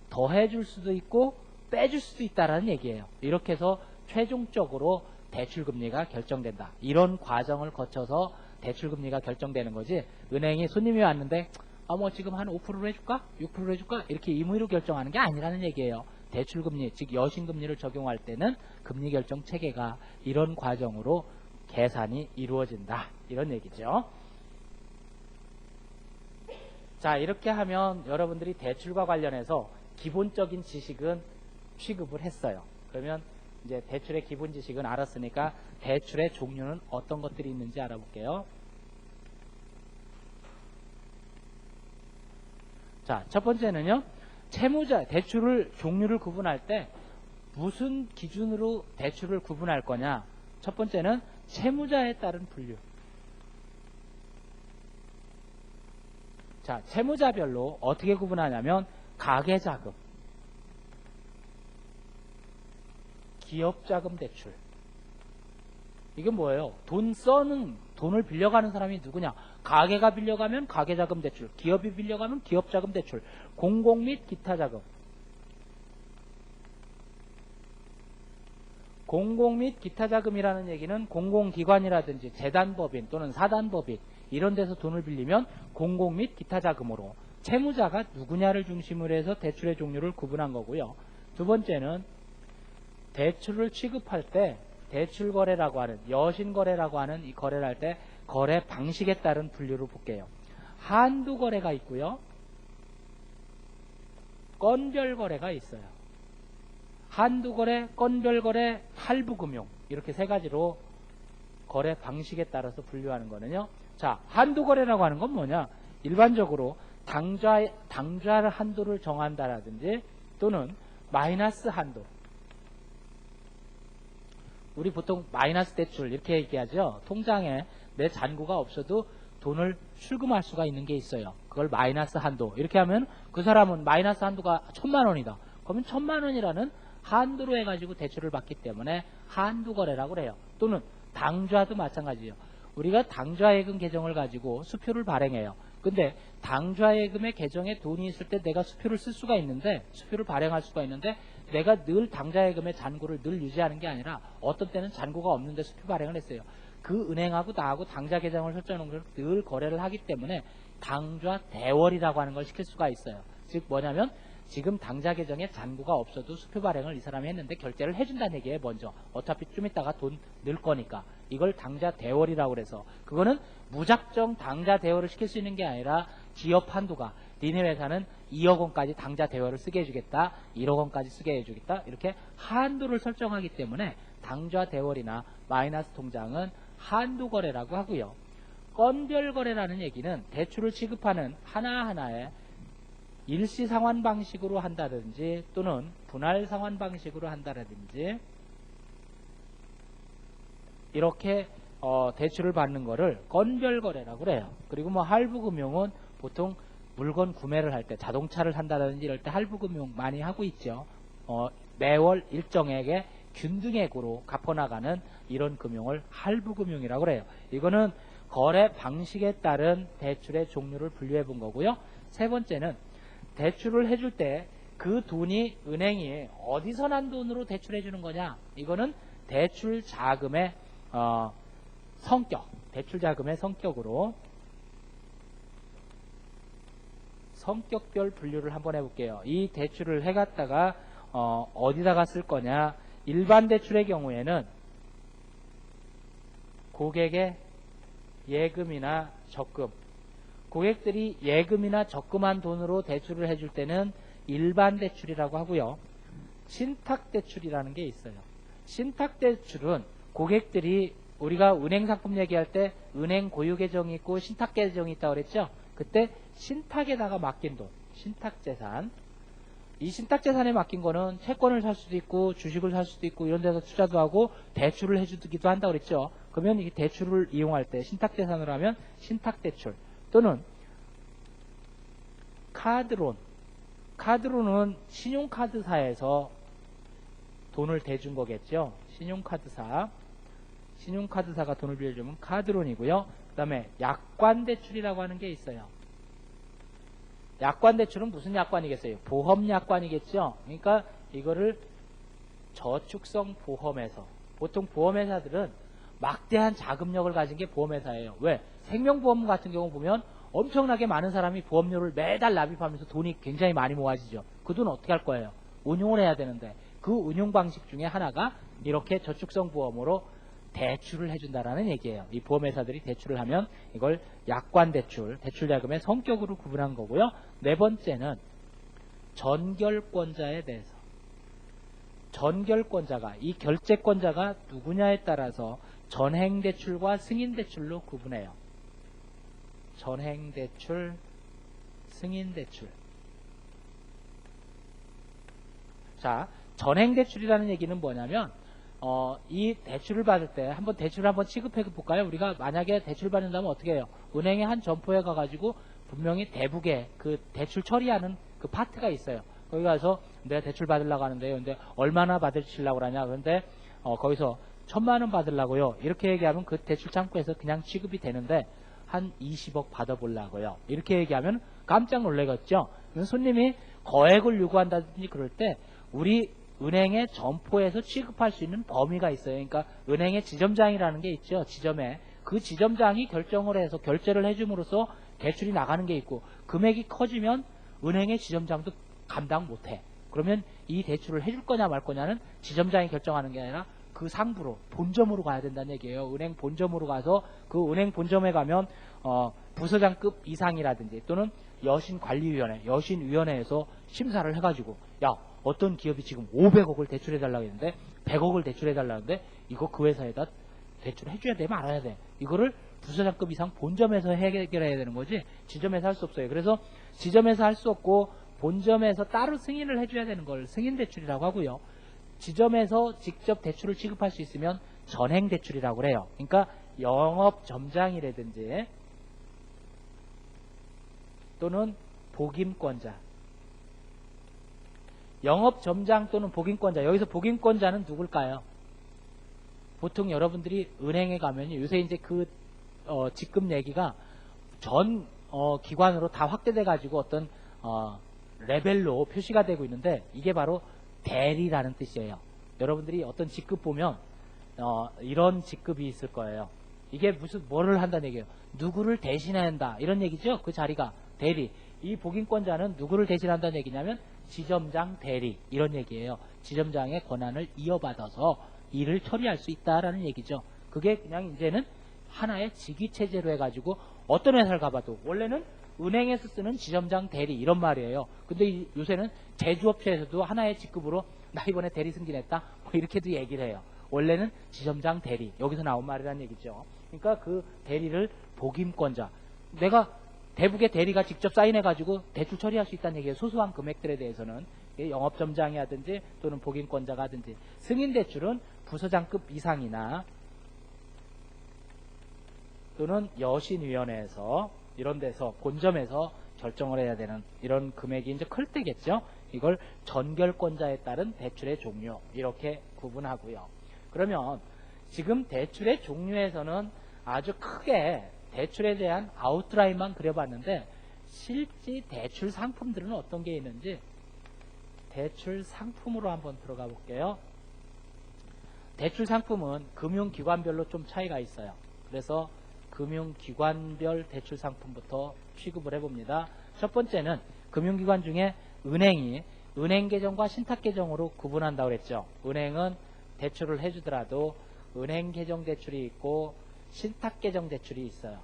더해줄 수도 있고 빼줄 수도 있다라는 얘기예요. 이렇게 해서 최종적으로 대출금리가 결정된다. 이런 과정을 거쳐서 대출금리가 결정되는 거지 은행이 손님이 왔는데 뭐 지금 한 5%로 해줄까? 6%로 해줄까? 이렇게 임의로 결정하는 게 아니라는 얘기예요. 대출금리 즉 여신금리를 적용할 때는 금리 결정 체계가 이런 과정으로 계산이 이루어진다. 이런 얘기죠. 자 이렇게 하면 여러분들이 대출과 관련해서 기본적인 지식은 취급을 했어요. 그러면 이제 대출의 기본 지식은 알았으니까 대출의 종류는 어떤 것들이 있는지 알아볼게요. 자, 첫 번째는요. 채무자, 대출을 종류를 구분할 때 무슨 기준으로 대출을 구분할 거냐. 첫 번째는 채무자에 따른 분류. 자, 채무자별로 어떻게 구분하냐면 가계자금, 기업자금 대출. 이게 뭐예요? 돈을 빌려가는 사람이 누구냐? 가계가 빌려가면 가계자금 대출, 기업이 빌려가면 기업자금 대출, 공공 및 기타 자금. 공공 및 기타 자금이라는 얘기는 공공기관이라든지 재단법인 또는 사단법인 이런 데서 돈을 빌리면 공공 및 기타 자금으로 채무자가 누구냐를 중심으로 해서 대출의 종류를 구분한 거고요. 두 번째는 대출을 취급할 때 대출거래라고 하는 여신거래라고 하는 이 거래를 할 때 거래 방식에 따른 분류를 볼게요. 한두거래가 있고요. 건별거래가 있어요. 한두거래, 건별거래, 할부금융 이렇게 세 가지로 거래 방식에 따라서 분류하는 거는요. 자, 한두거래라고 하는 건 뭐냐? 일반적으로 당좌 한도를 정한다라든지 또는 마이너스 한도. 우리 보통 마이너스 대출 이렇게 얘기하죠. 통장에 내 잔고가 없어도 돈을 출금할 수가 있는 게 있어요. 그걸 마이너스 한도. 이렇게 하면 그 사람은 마이너스 한도가 1,000만 원이다. 그러면 1,000만 원이라는 한도로 해가지고 대출을 받기 때문에 한두 거래라고 그래요. 또는 당좌도 마찬가지예요. 우리가 당좌예금 계정을 가지고 수표를 발행해요. 근데 당좌예금의 계정에 돈이 있을 때 내가 수표를 쓸 수가 있는데 수표를 발행할 수가 있는데 내가 늘 당좌예금의 잔고를 늘 유지하는 게 아니라 어떤 때는 잔고가 없는데 수표 발행을 했어요. 그 은행하고 나하고 당좌 계정을 설정하는 걸 늘 거래를 하기 때문에 당좌 대월이라고 하는 걸 시킬 수가 있어요. 즉 뭐냐면 지금 당좌 계정에 잔고가 없어도 수표 발행을 이 사람이 했는데 결제를 해준다는 얘기예요. 먼저 어차피 좀 있다가 돈 늘 거니까 이걸 당좌 대월이라고 그래서 그거는 무작정 당좌 대월을 시킬 수 있는 게 아니라 기업 한도가 니네 회사는 2억 원까지 당좌 대월을 쓰게 해주겠다, 1억 원까지 쓰게 해주겠다 이렇게 한도를 설정하기 때문에 당좌 대월이나 마이너스 통장은 한도 거래라고 하고요. 건별 거래라는 얘기는 대출을 취급하는 하나하나의 일시 상환 방식으로 한다든지 또는 분할 상환 방식으로 한다든지 이렇게 대출을 받는 거를 건별 거래라고 그래요. 그리고 뭐 할부금융은 보통 물건 구매를 할 때 자동차를 산다든지 이럴 때 할부금융 많이 하고 있죠. 매월 일정액의 균등액으로 갚아나가는 이런 금융을 할부금융이라고 그래요. 이거는 거래 방식에 따른 대출의 종류를 분류해 본 거고요. 세 번째는 대출을 해줄 때 그 돈이 은행이 어디서 난 돈으로 대출해 주는 거냐. 이거는 대출 자금의 성격, 대출 자금의 성격으로 성격별 분류를 한번 해볼게요. 이 대출을 해갔다가 어디다가 쓸 거냐. 일반 대출의 경우에는 고객의 예금이나 적금, 고객들이 예금이나 적금한 돈으로 대출을 해줄 때는 일반 대출이라고 하고요. 신탁 대출이라는 게 있어요. 신탁 대출은 고객들이 우리가 은행 상품 얘기할 때 은행 고유 계정이 있고 신탁 계정이 있다고 그랬죠. 그때 신탁에다가 맡긴 돈, 신탁 재산. 이 신탁 재산에 맡긴 거는 채권을 살 수도 있고 주식을 살 수도 있고 이런 데서 투자도 하고 대출을 해주기도 한다고 그랬죠. 그러면 이 대출을 이용할 때 신탁 재산으로 하면 신탁 대출 또는 카드론. 카드론은 신용카드사에서 돈을 대준 거겠죠. 신용카드사가 돈을 빌려주면 카드론이고요. 그 다음에 약관대출이라고 하는 게 있어요. 약관대출은 무슨 약관이겠어요? 보험약관이겠죠. 그러니까 이거를 저축성 보험회사, 보통 보험회사들은 막대한 자금력을 가진 게 보험회사예요. 왜? 생명보험 같은 경우 보면 엄청나게 많은 사람이 보험료를 매달 납입하면서 돈이 굉장히 많이 모아지죠. 그 돈 어떻게 할 거예요? 운용을 해야 되는데 그 운용 방식 중에 하나가 이렇게 저축성 보험으로 대출을 해준다라는 얘기예요. 이 보험회사들이 대출을 하면 이걸 약관대출, 대출자금의 성격으로 구분한 거고요. 네 번째는 전결권자에 대해서. 전결권자가, 이 결제권자가 누구냐에 따라서 전행대출과 승인대출로 구분해요. 전행대출, 승인대출. 자, 전행대출이라는 얘기는 뭐냐면 이 대출을 받을 때 한번 대출을 한번 취급해 볼까요? 우리가 만약에 대출 받는다면 어떻게 해요? 은행의 한 점포에 가가지고 분명히 대북에 그 대출 처리하는 그 파트가 있어요. 거기 가서 내가 대출 받으려고 하는데요. 근데 얼마나 받으시려고 그러냐? 그런데 거기서 1,000만 원 받으려고요. 이렇게 얘기하면 그 대출 창구에서 그냥 취급이 되는데 한 20억 받아보려고요. 이렇게 얘기하면 깜짝 놀라겠죠. 손님이 거액을 요구한다든지 그럴 때 우리 은행의 점포에서 취급할 수 있는 범위가 있어요. 그러니까 은행의 지점장이라는 게 있죠. 지점에. 그 지점장이 결정을 해서 결제를 해줌으로써 대출이 나가는 게 있고 금액이 커지면 은행의 지점장도 감당 못해. 그러면 이 대출을 해줄 거냐 말 거냐는 지점장이 결정하는 게 아니라 그 상부로 본점으로 가야 된다는 얘기예요. 은행 본점으로 가서 그 은행 본점에 가면 부서장급 이상이라든지 또는 여신관리위원회, 여신위원회에서 심사를 해가지고 야 어떤 기업이 지금 500억을 대출해달라고 했는데 100억을 대출해달라는데 이거 그 회사에다 대출해줘야 돼 말아야 돼. 이거를 부서장급 이상 본점에서 해결해야 되는 거지 지점에서 할 수 없어요. 그래서 지점에서 할 수 없고 본점에서 따로 승인을 해줘야 되는 걸 승인대출이라고 하고요. 지점에서 직접 대출을 취급할 수 있으면 전행대출이라고 그래요. 그러니까 영업점장이라든지 또는 복임권자, 영업점장 또는 복임권자. 여기서 복임권자는 누굴까요? 보통 여러분들이 은행에 가면 요새 이제 그 직급 얘기가 전 기관으로 다 확대돼 가지고 어떤 레벨로 표시가 되고 있는데 이게 바로 대리라는 뜻이에요. 여러분들이 어떤 직급 보면 이런 직급이 있을 거예요. 이게 무슨 뭐를 한다는 얘기예요. 누구를 대신해야 한다 이런 얘기죠. 그 자리가 대리. 이 복임권자는 누구를 대신한다는 얘기냐면 지점장 대리 이런 얘기예요. 지점장의 권한을 이어받아서 일을 처리할 수 있다라는 얘기죠. 그게 그냥 이제는 하나의 직위체제로 해가지고 어떤 회사를 가봐도 원래는 은행에서 쓰는 지점장 대리 이런 말이에요. 근데 요새는 제조업체에서도 하나의 직급으로 나 이번에 대리 승진했다 뭐 이렇게도 얘기를 해요. 원래는 지점장 대리 여기서 나온 말이라는 얘기죠. 그러니까 그 대리를 복임권자, 내가 대북의 대리가 직접 사인해가지고 대출 처리할 수 있다는 얘기예요. 소소한 금액들에 대해서는 영업점장이라든지 또는 복임권자가 하든지. 승인대출은 부서장급 이상이나 또는 여신위원회에서 이런 데서 본점에서 결정을 해야 되는 이런 금액이 이제 클 때겠죠. 이걸 전결권자에 따른 대출의 종류 이렇게 구분하고요. 그러면 지금 대출의 종류에서는 아주 크게 대출에 대한 아웃라인만 그려봤는데 실제 대출 상품들은 어떤 게 있는지 대출 상품으로 한번 들어가 볼게요. 대출 상품은 금융기관별로 좀 차이가 있어요. 그래서 금융기관별 대출 상품부터 취급을 해봅니다. 첫 번째는 금융기관 중에 은행이 은행계정과 신탁계정으로 구분한다고 그랬죠. 은행은 대출을 해주더라도 은행계정 대출이 있고 신탁계정 대출이 있어요.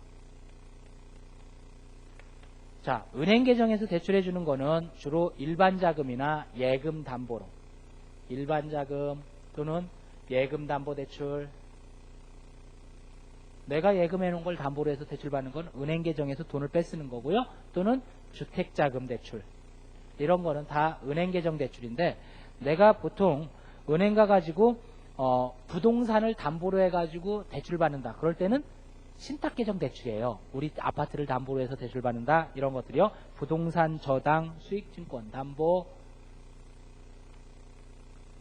자, 은행계정에서 대출해주는 거는 주로 일반자금이나 예금담보로 일반자금 또는 예금담보대출, 내가 예금해놓은 걸 담보로 해서 대출받는 건 은행계정에서 돈을 빼쓰는 거고요. 또는 주택자금 대출, 이런 거는 다 은행계정 대출인데, 내가 보통 은행 가가지고 부동산을 담보로 해가지고 대출받는다, 그럴 때는 신탁계정 대출이에요. 우리 아파트를 담보로 해서 대출받는다, 이런 것들이요. 부동산 저당, 수익증권 담보,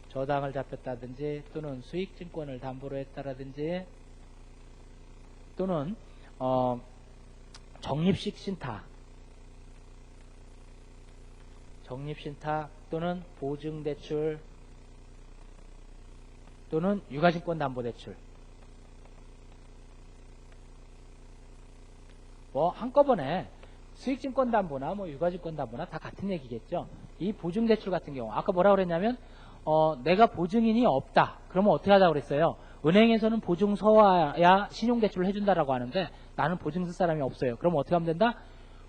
저당을 잡혔다든지 또는 수익증권을 담보로 했다라든지 또는 적립식 신탁 또는 보증대출 또는 유가증권 담보대출, 뭐 한꺼번에 수익증권 담보나 뭐 유가증권 담보나 다 같은 얘기겠죠. 이 보증대출 같은 경우 아까 뭐라고 그랬냐면 내가 보증인이 없다, 그러면 어떻게 하자고 그랬어요. 은행에서는 보증서야 신용대출을 해준다라고 하는데 나는 보증 쓸 사람이 없어요. 그럼 어떻게 하면 된다?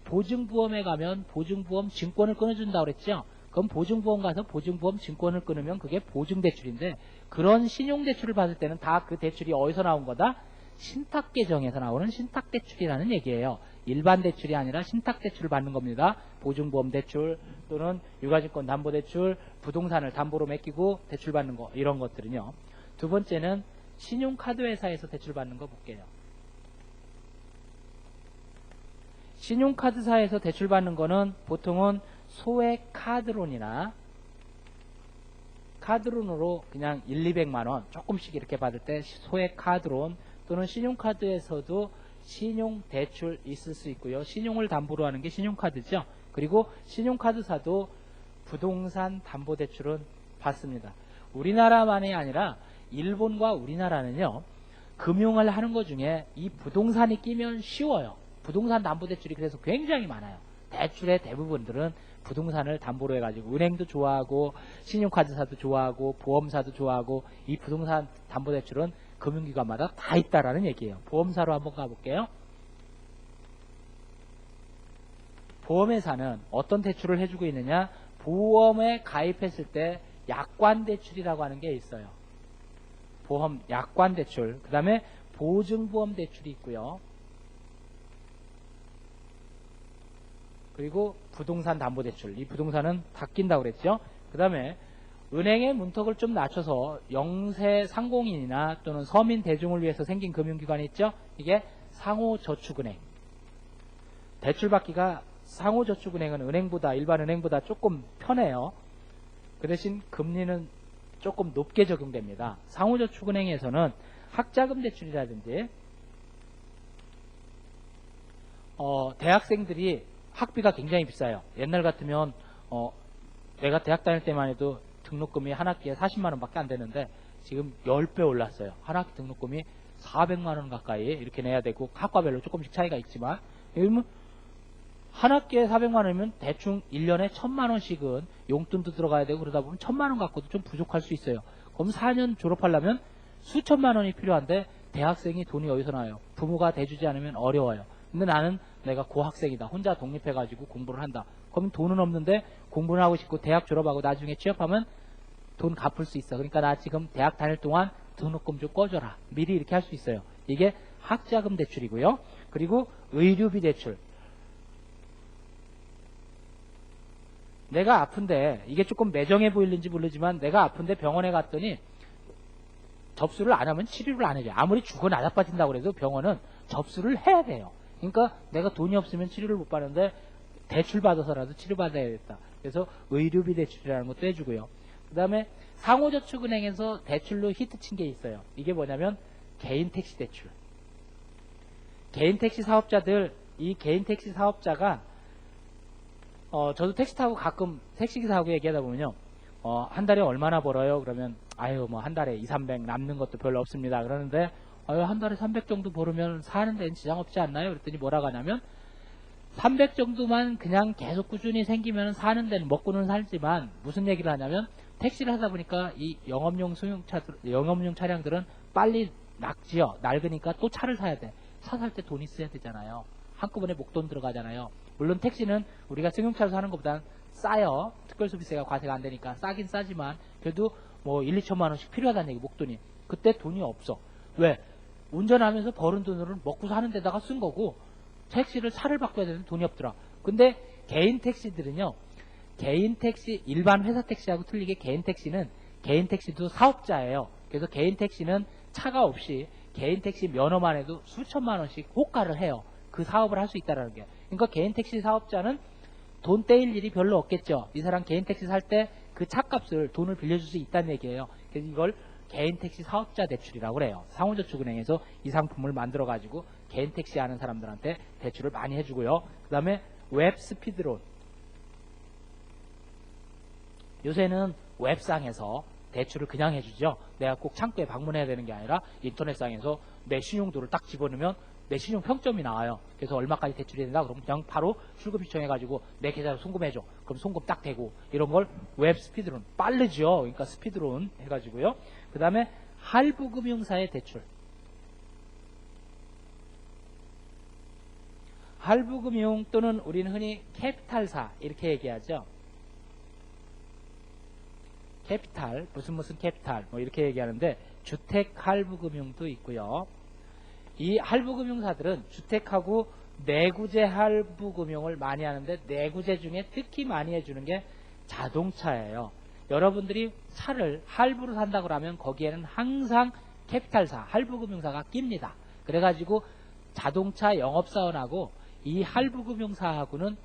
보증보험에 가면 보증보험 증권을 끊어준다고 그랬죠. 그럼 보증보험 가서 보증보험 증권을 끊으면 그게 보증대출인데, 그런 신용대출을 받을 때는 다 그 대출이 어디서 나온 거다? 신탁계정에서 나오는 신탁대출이라는 얘기예요. 일반 대출이 아니라 신탁대출을 받는 겁니다. 보증보험 대출 또는 유가증권 담보대출, 부동산을 담보로 맡기고 대출받는 거, 이런 것들은요. 두 번째는 신용카드 회사에서 대출받는 거 볼게요. 신용카드사에서 대출받는 거는 보통은 소액 카드론이나 카드론으로 그냥 1,200만원 조금씩 이렇게 받을 때 소액 카드론, 또는 신용카드에서도 신용대출 있을 수 있고요. 신용을 담보로 하는 게 신용카드죠. 그리고 신용카드사도 부동산 담보대출은 받습니다. 우리나라만이 아니라 일본과 우리나라는요, 금융을 하는 것 중에 이 부동산이 끼면 쉬워요. 부동산 담보대출이 그래서 굉장히 많아요. 대출의 대부분들은 부동산을 담보로 해가지고 은행도 좋아하고 신용카드사도 좋아하고 보험사도 좋아하고, 이 부동산 담보대출은 금융기관마다 다 있다라는 얘기예요. 보험사로 한번 가볼게요. 보험회사는 어떤 대출을 해주고 있느냐? 보험에 가입했을 때 약관대출이라고 하는 게 있어요. 보험 약관대출, 그 다음에 보증보험 대출이 있고요. 그리고 부동산 담보대출, 이 부동산은 다 낀다고 그랬죠. 그 다음에 은행의 문턱을 좀 낮춰서 영세 상공인이나 또는 서민 대중을 위해서 생긴 금융기관이 있죠. 이게 상호저축은행. 대출받기가 상호저축은행은 은행보다, 일반 은행보다 조금 편해요. 그 대신 금리는 조금 높게 적용됩니다. 상호저축은행에서는 학자금 대출이라든지 대학생들이 학비가 굉장히 비싸요. 옛날 같으면 내가 대학 다닐 때만 해도 등록금이 한 학기에 40만원 밖에 안 되는데 지금 10배 올랐어요. 한 학기 등록금이 400만원 가까이 이렇게 내야 되고, 학과별로 조금씩 차이가 있지만, 요즘은 한 학기에 400만원이면 대충 1년에 1000만원씩은 용돈도 들어가야 되고, 그러다 보면 1000만원 갖고도 좀 부족할 수 있어요. 그럼 4년 졸업하려면 수천만원이 필요한데 대학생이 돈이 어디서 나와요? 부모가 대주지 않으면 어려워요. 근데 나는 내가 고학생이다, 혼자 독립해가지고 공부를 한다, 그러면 돈은 없는데 공부를 하고 싶고 대학 졸업하고 나중에 취업하면 돈 갚을 수 있어. 그러니까 나 지금 대학 다닐 동안 등록금 좀 꺼줘라, 미리 이렇게 할 수 있어요. 이게 학자금 대출이고요. 그리고 의료비 대출. 내가 아픈데, 이게 조금 매정해 보이는지 모르지만 내가 아픈데 병원에 갔더니 접수를 안 하면 치료를 안 해줘요. 아무리 죽어 나자빠진다고 해도 병원은 접수를 해야 돼요. 그러니까 내가 돈이 없으면 치료를 못 받는데 대출 받아서라도 치료받아야겠다. 그래서 의료비 대출이라는 것도 해주고요. 그 다음에 상호저축은행에서 대출로 히트친 게 있어요. 이게 뭐냐면 개인 택시 대출. 개인 택시 사업자들, 이 개인 택시 사업자가 저도 택시 타고 가끔 택시기사하고 얘기하다 보면요. 한 달에 얼마나 벌어요? 그러면 아유 뭐 한 달에 2, 300 남는 것도 별로 없습니다. 그러는데 아유 한 달에 300 정도 벌으면 사는 데는 지장 없지 않나요? 그랬더니 뭐라고 하냐면 300 정도만 그냥 계속 꾸준히 생기면 사는 데는 먹고는 살지만 무슨 얘기를 하냐면 택시를 하다 보니까 이 영업용 차량들은 빨리 낡지요. 낡으니까 또 차를 사야 돼. 차 살 때 돈 있어야 되잖아요. 한꺼번에 목돈 들어가잖아요. 물론 택시는 우리가 승용차로 사는 것보다는 싸요. 특별소비세가 과세가 안 되니까 싸긴 싸지만 그래도 뭐 1, 2천만 원씩 필요하다는 얘기 목돈이. 그때 돈이 없어. 왜? 운전하면서 벌은 돈으로는 먹고 사는 데다가 쓴 거고 택시를 차를 바꿔야 되는데 돈이 없더라. 근데 개인 택시들은요. 개인 택시 일반 회사 택시하고 틀리게 개인 택시도 사업자예요. 그래서 개인 택시는 차가 없이 개인 택시 면허만 해도 수천만 원씩 호가를 해요. 그 사업을 할 수 있다는 게. 그러니까 개인 택시 사업자는 돈 떼일 일이 별로 없겠죠. 이 사람 개인 택시 살 때 그 차값을 돈을 빌려줄 수 있다는 얘기예요. 그래서 이걸 개인 택시 사업자 대출이라고 그래요. 상호저축은행에서 이 상품을 만들어 가지고 개인 택시 하는 사람들한테 대출을 많이 해주고요. 그 다음에 웹 스피드론. 요새는 웹상에서 대출을 그냥 해주죠. 내가 꼭 창구에 방문해야 되는 게 아니라 인터넷상에서 내 신용도를 딱 집어넣으면 내 신용 평점이 나와요. 그래서 얼마까지 대출이 된다? 그럼 그냥 바로 출금 신청해가지고 내 계좌로 송금해줘. 그럼 송금 딱 되고 이런 걸 웹 스피드론 빠르죠. 그러니까 스피드론 해가지고요. 그 다음에 할부금융사의 대출. 할부금융 또는 우리는 흔히 캐피탈사 이렇게 얘기하죠. 캐피탈 무슨 캐피탈 뭐 이렇게 얘기하는데 주택 할부금융도 있고요. 이 할부금융사들은 주택하고 내구재 할부금융을 많이 하는데 내구재 중에 특히 많이 해주는 게 자동차예요. 여러분들이 차를 할부로 산다고 하면 거기에는 항상 캐피탈사, 할부금융사가 낍니다. 그래가지고 자동차 영업사원하고 이 할부금융사하고는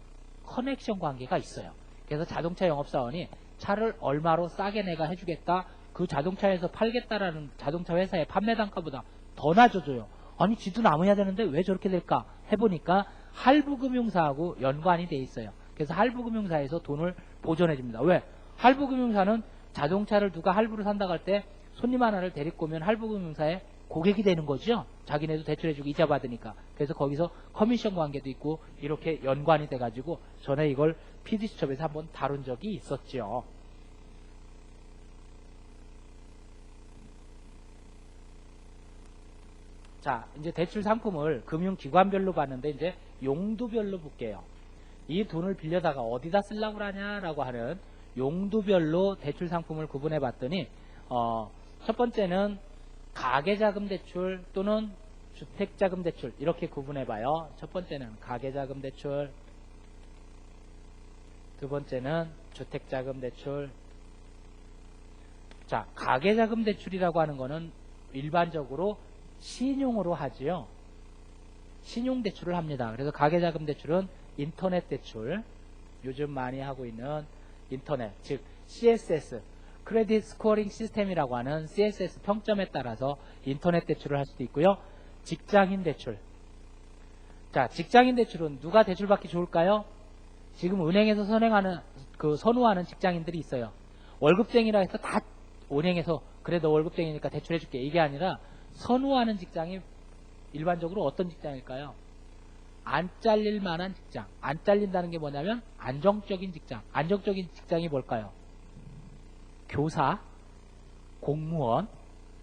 커넥션 관계가 있어요. 그래서 자동차 영업사원이 차를 얼마로 싸게 내가 해주겠다. 그 자동차에서 팔겠다라는 자동차 회사의 판매 단가보다 더 낮아줘요. 아니 지도 남아야 되는데 왜 저렇게 될까 해보니까 할부금융사하고 연관이 돼 있어요. 그래서 할부금융사에서 돈을 보존해 줍니다. 왜? 할부금융사는 자동차를 누가 할부로 산다고 할 때 손님 하나를 데리고 오면 할부금융사에 고객이 되는 거죠. 자기네도 대출해주고 이자 받으니까. 그래서 거기서 커미션 관계도 있고 이렇게 연관이 돼가지고 전에 이걸 PD수첩에서 한번 다룬 적이 있었죠. 자, 이제 대출 상품을 금융기관별로 봤는데 이제 용도별로 볼게요. 이 돈을 빌려다가 어디다 쓰려고 하냐라고 하는 용도별로 대출 상품을 구분해 봤더니 첫 번째는 가계자금 대출 또는 주택자금 대출 이렇게 구분해 봐요. 첫 번째는 가계자금 대출, 두 번째는 주택자금 대출. 자, 가계자금 대출이라고 하는 거는 일반적으로 신용으로 하지요. 신용 대출을 합니다. 그래서 가계자금 대출은 인터넷 대출, 요즘 많이 하고 있는 인터넷, 즉 CSS, 크레딧 스코어링 시스템이라고 하는 CSS 평점에 따라서 인터넷 대출을 할 수도 있고요. 직장인 대출. 자, 직장인 대출은 누가 대출받기 좋을까요? 지금 은행에서 선호하는 직장인들이 있어요. 월급쟁이라 해서 다 은행에서 그래 너 월급쟁이니까 대출해줄게 이게 아니라 선호하는 직장이 일반적으로 어떤 직장일까요? 안 잘릴 만한 직장. 안 잘린다는 게 뭐냐면 안정적인 직장. 안정적인 직장이 뭘까요? 교사, 공무원,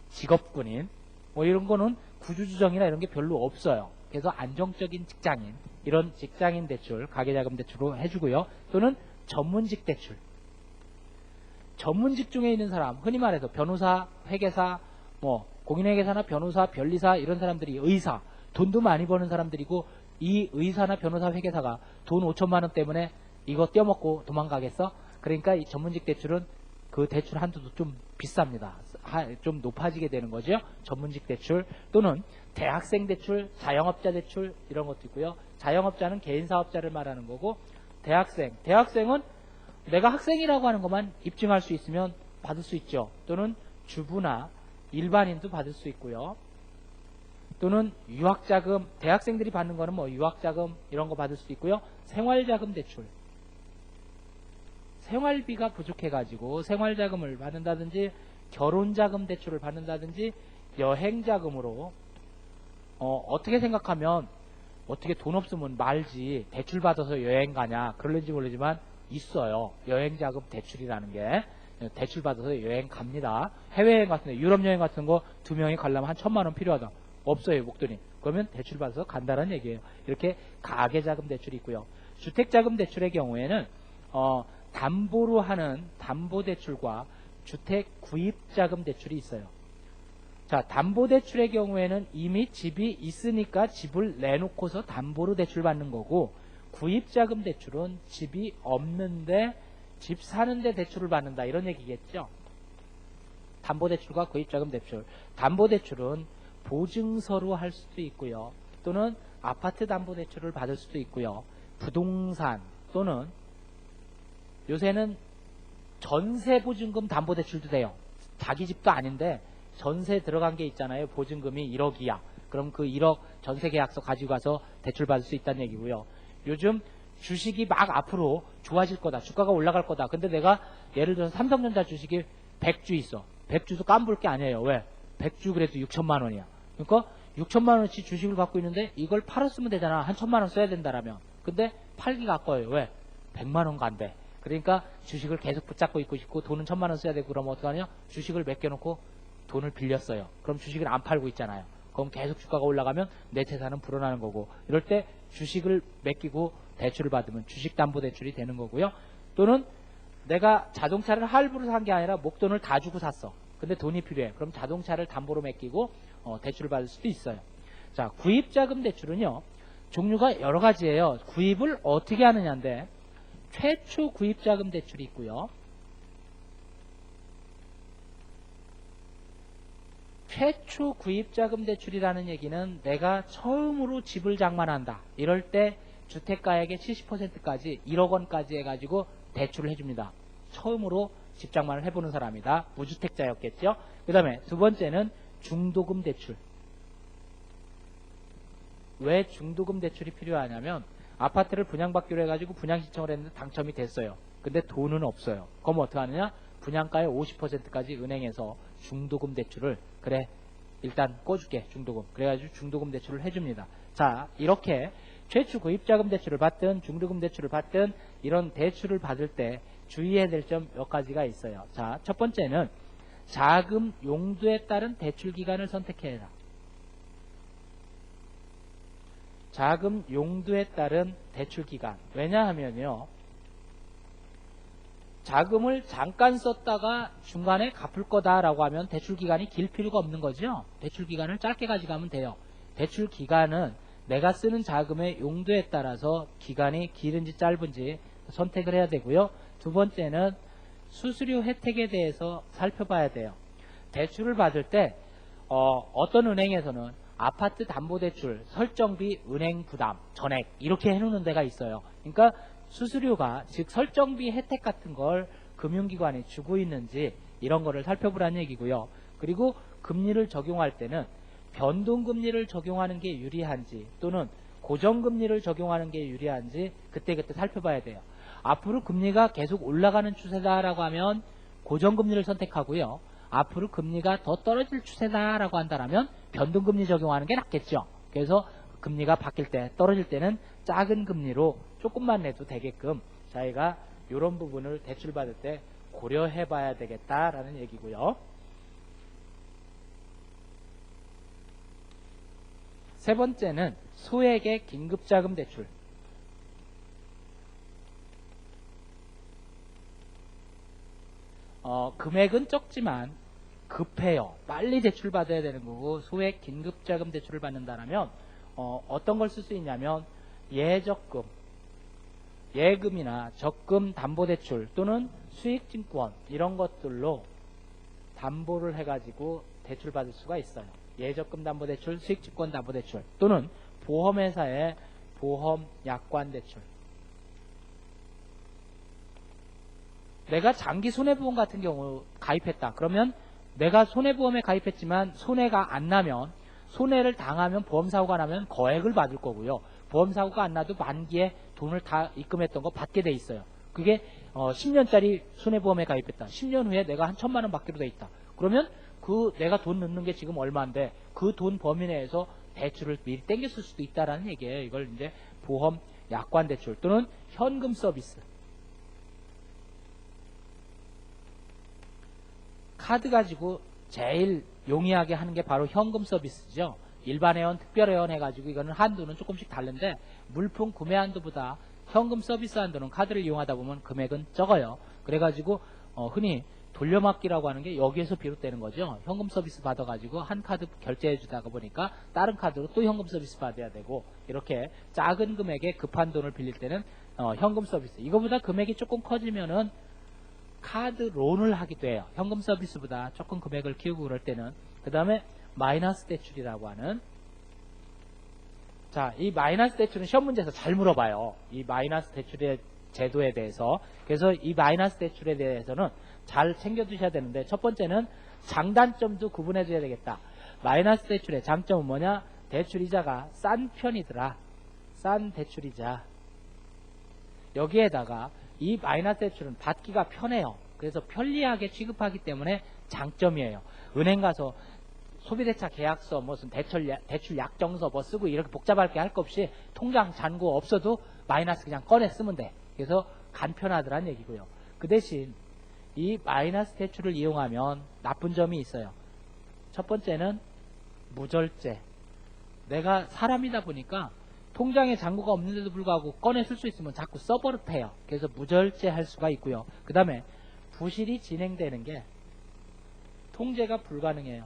직업군인 뭐 이런 거는 구주주정이나 이런 게 별로 없어요. 그래서 안정적인 직장인, 이런 직장인 대출, 가계자금 대출로 해주고요. 또는 전문직 대출. 전문직 중에 있는 사람, 흔히 말해서 변호사, 회계사, 뭐 공인회계사나 변호사, 변리사 이런 사람들이 의사, 돈도 많이 버는 사람들이고 이 의사나 변호사, 회계사가 돈 5천만 원 때문에 이거 떼어먹고 도망가겠어? 그러니까 이 전문직 대출은 그 대출 한도도 좀 비쌉니다. 좀 높아지게 되는 거죠. 전문직 대출 또는 대학생 대출, 자영업자 대출 이런 것도 있고요. 자영업자는 개인 사업자를 말하는 거고 대학생은 내가 학생이라고 하는 것만 입증할 수 있으면 받을 수 있죠. 또는 주부나 일반인도 받을 수 있고요. 또는 유학자금, 대학생들이 받는 거는 뭐 유학자금 이런 거 받을 수도 있고요. 생활자금 대출. 생활비가 부족해가지고 생활자금을 받는다든지 결혼자금 대출을 받는다든지 여행자금으로 어떻게 생각하면 어떻게 돈 없으면 말지 대출 받아서 여행 가냐 그럴지 모르지만 있어요. 여행자금 대출이라는 게 대출 받아서 여행 갑니다. 해외여행 같은 데 유럽 여행 같은 거 2명이 가려면 한 1,000만 원 필요하다. 없어요 목돈이. 그러면 대출 받아서 간다는 얘기예요. 이렇게 가계자금 대출이 있고요. 주택자금 대출의 경우에는 담보로 하는 담보대출과 주택구입자금 대출이 있어요. 자, 담보대출의 경우에는 이미 집이 있으니까 집을 내놓고서 담보로 대출받는 거고, 구입자금 대출은 집이 없는데 집 사는데 대출을 받는다 이런 얘기겠죠. 담보대출과 구입자금 대출. 담보대출은 보증서로 할 수도 있고요. 또는 아파트 담보대출을 받을 수도 있고요. 부동산 또는 요새는 전세보증금 담보대출도 돼요. 자기 집도 아닌데 전세 들어간 게 있잖아요. 보증금이 1억이야. 그럼 그 1억 전세계약서 가지고 가서 대출 받을 수 있다는 얘기고요. 요즘 주식이 막 앞으로 좋아질 거다. 주가가 올라갈 거다. 근데 내가 예를 들어서 삼성전자 주식이 100주 있어. 100주도 깜볼 게 아니에요. 왜? 100주 그래도 6천만 원이야. 그러니까 6천만 원어치 주식을 갖고 있는데 이걸 팔았으면 되잖아. 한 1,000만 원 써야 된다라면. 근데 팔기가 아까워요. 왜? 100만 원 간대. 그러니까 주식을 계속 붙잡고 있고 싶고 돈은 1,000만 원 써야 되고 그러면 어떡하냐? 주식을 맡겨놓고 돈을 빌렸어요. 그럼 주식을 안 팔고 있잖아요. 그럼 계속 주가가 올라가면 내 재산은 불어나는 거고, 이럴 때 주식을 맡기고 대출을 받으면 주식담보대출이 되는 거고요. 또는 내가 자동차를 할부로 산 게 아니라 목돈을 다 주고 샀어. 근데 돈이 필요해. 그럼 자동차를 담보로 맡기고 대출을 받을 수도 있어요. 자, 구입자금 대출은요, 종류가 여러 가지예요. 구입을 어떻게 하느냐인데, 최초 구입자금 대출이 있고요. 최초 구입자금 대출이라는 얘기는 내가 처음으로 집을 장만한다. 이럴 때 주택가액의 70%까지 1억 원까지 해가지고 대출을 해줍니다. 처음으로 집 장만을 해보는 사람이다. 무주택자였겠죠. 그 다음에 두 번째는 중도금 대출. 왜 중도금 대출이 필요하냐면 아파트를 분양받기로 해가지고 분양 신청을 했는데 당첨이 됐어요. 근데 돈은 없어요. 그럼 어떻게 하느냐? 분양가의 50%까지 은행에서 중도금 대출을, 그래 일단 꿔줄게 중도금, 그래가지고 중도금 대출을 해줍니다. 자, 이렇게 최초 구입자금 대출을 받든 중도금 대출을 받든 이런 대출을 받을 때 주의해야 될 점 몇 가지가 있어요. 자, 첫 번째는 자금 용도에 따른 대출 기간을 선택해야 해라. 자금 용도에 따른 대출 기간. 왜냐하면요, 자금을 잠깐 썼다가 중간에 갚을 거다라고 하면 대출 기간이 길 필요가 없는 거죠. 대출 기간을 짧게 가져가면 돼요. 대출 기간은 내가 쓰는 자금의 용도에 따라서 기간이 길은지 짧은지 선택을 해야 되고요. 두 번째는 수수료 혜택에 대해서 살펴봐야 돼요. 대출을 받을 때 어떤 은행에서는 아파트 담보대출, 설정비, 은행 부담, 전액 이렇게 해놓는 데가 있어요. 그러니까 수수료가, 즉 설정비 혜택 같은 걸 금융기관이 주고 있는지 이런 거를 살펴보라는 얘기고요. 그리고 금리를 적용할 때는 변동금리를 적용하는 게 유리한지 또는 고정금리를 적용하는 게 유리한지 그때그때 살펴봐야 돼요. 앞으로 금리가 계속 올라가는 추세다라고 하면 고정금리를 선택하고요. 앞으로 금리가 더 떨어질 추세다라고 한다면 변동금리 적용하는 게 낫겠죠. 그래서 금리가 바뀔 때, 떨어질 때는 작은 금리로 조금만 내도 되게끔 저희가 이런 부분을 대출 받을 때 고려해 봐야 되겠다라는 얘기고요. 세 번째는 소액의 긴급자금 대출. 금액은 적지만 급해요. 빨리 대출 받아야 되는 거고, 소액 긴급자금 대출을 받는다면 어떤 걸 쓸 수 있냐면 예적금, 예금이나 적금 담보대출 또는 수익증권 이런 것들로 담보를 해가지고 대출 받을 수가 있어요. 예적금 담보대출, 수익증권 담보대출 또는 보험회사의 보험 약관 대출. 내가 장기 손해보험 같은 경우 가입했다. 그러면 내가 손해보험에 가입했지만 손해가 안 나면 손해를 당하면 보험사고가 나면 거액을 받을 거고요. 보험사고가 안 나도 만기에 돈을 다 입금했던 거 받게 돼 있어요. 그게 10년짜리 손해보험에 가입했다. 10년 후에 내가 한 1,000만 원 받기로 돼 있다. 그러면 그 내가 돈 넣는 게 지금 얼마인데 그 돈 범위 내에서 대출을 미리 땡겼을 수도 있다라는 얘기예요. 이걸 이제 보험 약관 대출 또는 현금 서비스. 카드 가지고 제일 용이하게 하는 게 바로 현금 서비스죠. 일반 회원, 특별 회원 해가지고 이거는 한도는 조금씩 다른데 물품 구매 한도보다 현금 서비스 한도는 카드를 이용하다 보면 금액은 적어요. 그래가지고 흔히 돌려막기라고 하는 게 여기에서 비롯되는 거죠. 현금 서비스 받아가지고 한 카드 결제해 주다가 보니까 다른 카드로 또 현금 서비스 받아야 되고 이렇게 작은 금액에 급한 돈을 빌릴 때는 현금 서비스. 이거보다 금액이 조금 커지면은 카드 론을 하기도 해요. 현금 서비스보다 조금 금액을 키우고 그럴 때는. 그 다음에 마이너스 대출이라고 하는, 자, 이 마이너스 대출은 시험 문제에서 잘 물어봐요. 이 마이너스 대출의 제도에 대해서. 그래서 이 마이너스 대출에 대해서는 잘 챙겨두셔야 되는데, 첫 번째는 장단점도 구분해 줘야 되겠다. 마이너스 대출의 장점은 뭐냐? 대출 이자가 싼 편이더라. 싼 대출이자. 여기에다가 이 마이너스 대출은 받기가 편해요. 그래서 편리하게 취급하기 때문에 장점이에요. 은행 가서 소비대차 계약서, 무슨 대출 약정서 뭐 쓰고 이렇게 복잡하게 할 거 없이 통장 잔고 없어도 마이너스 그냥 꺼내 쓰면 돼. 그래서 간편하더란 얘기고요. 그 대신 이 마이너스 대출을 이용하면 나쁜 점이 있어요. 첫 번째는 무절제. 내가 사람이다 보니까 통장에 잔고가 없는데도 불구하고 꺼내 쓸 수 있으면 자꾸 써버릇해요. 그래서 무절제 할 수가 있고요. 그 다음에 부실이 진행되는 게 통제가 불가능해요.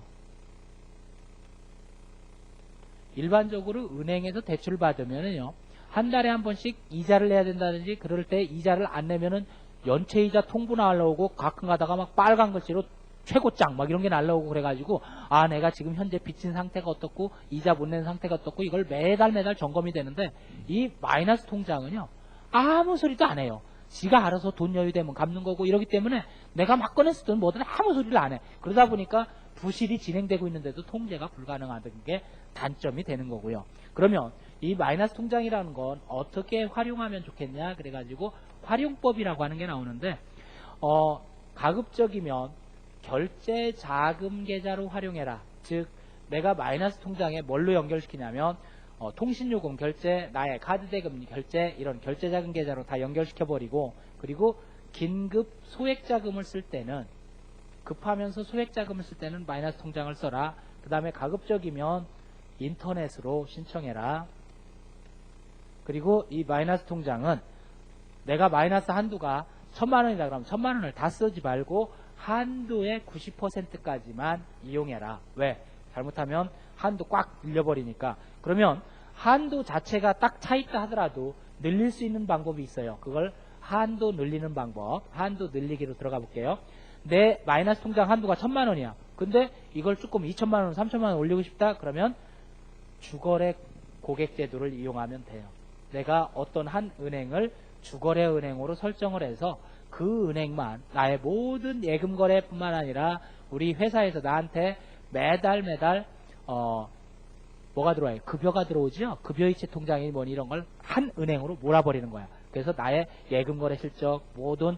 일반적으로 은행에서 대출을 받으면은요, 한 달에 한 번씩 이자를 내야 된다든지 그럴 때 이자를 안 내면은 연체이자 통보 날라오고 가끔 가다가 막 빨간 글씨로 최고장 막 이런 게 날라오고 그래가지고 아 내가 지금 현재 빚진 상태가 어떻고 이자 못 낸 상태가 어떻고 이걸 매달 점검이 되는데 이 마이너스 통장은요 아무 소리도 안 해요. 지가 알아서 돈 여유되면 갚는 거고 이러기 때문에 내가 막 꺼냈을 땐 뭐든 아무 소리를 안 해. 그러다 보니까 부실이 진행되고 있는데도 통제가 불가능하다는 게 단점이 되는 거고요. 그러면 이 마이너스 통장이라는 건 어떻게 활용하면 좋겠냐 그래가지고 활용법이라고 하는 게 나오는데 가급적이면 결제 자금 계좌로 활용해라. 즉 내가 마이너스 통장에 뭘로 연결시키냐면 통신요금 결제, 나의 카드 대금 결제 이런 결제 자금 계좌로 다 연결시켜버리고 그리고 긴급 소액 자금을 쓸 때는 급하면서 소액 자금을 쓸 때는 마이너스 통장을 써라. 그 다음에 가급적이면 인터넷으로 신청해라. 그리고 이 마이너스 통장은 내가 마이너스 한도가 1,000만 원이다 그러면 1,000만 원을 다 쓰지 말고 한도의 90%까지만 이용해라. 왜? 잘못하면 한도 꽉 늘려버리니까. 그러면 한도 자체가 딱 차있다 하더라도 늘릴 수 있는 방법이 있어요. 그걸 한도 늘리는 방법. 한도 늘리기로 들어가 볼게요. 내 마이너스 통장 한도가 1,000만 원이야. 근데 이걸 조금 2,000만 원, 3,000만 원 올리고 싶다? 그러면 주거래 고객 제도를 이용하면 돼요. 내가 어떤 한 은행을 주거래 은행으로 설정을 해서 그 은행만 나의 모든 예금 거래뿐만 아니라 우리 회사에서 나한테 매달 뭐가 들어와요? 급여가 들어오죠? 급여이체 통장이 뭐니 이런 걸 한 은행으로 몰아버리는 거야. 그래서 나의 예금 거래 실적 모든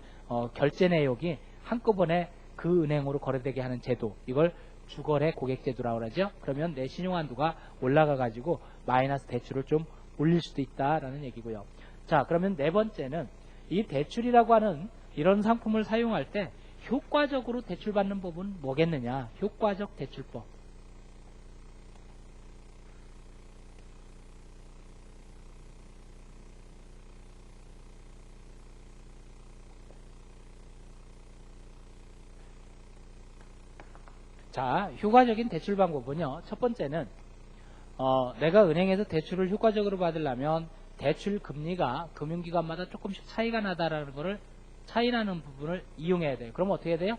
결제 내역이 한꺼번에 그 은행으로 거래되게 하는 제도. 이걸 주거래 고객 제도라고 하죠. 그러면 내 신용한도가 올라가 가지고 마이너스 대출을 좀 올릴 수도 있다라는 얘기고요. 자, 그러면 네 번째는 이 대출이라고 하는 이런 상품을 사용할 때 효과적으로 대출받는 법은 뭐겠느냐? 효과적 대출법. 자, 효과적인 대출 방법은요. 첫 번째는 내가 은행에서 대출을 효과적으로 받으려면 대출 금리가 금융기관마다 조금씩 차이가 나다라는 거를 차이 나는 부분을 이용해야 돼요. 그럼 어떻게 해야 돼요?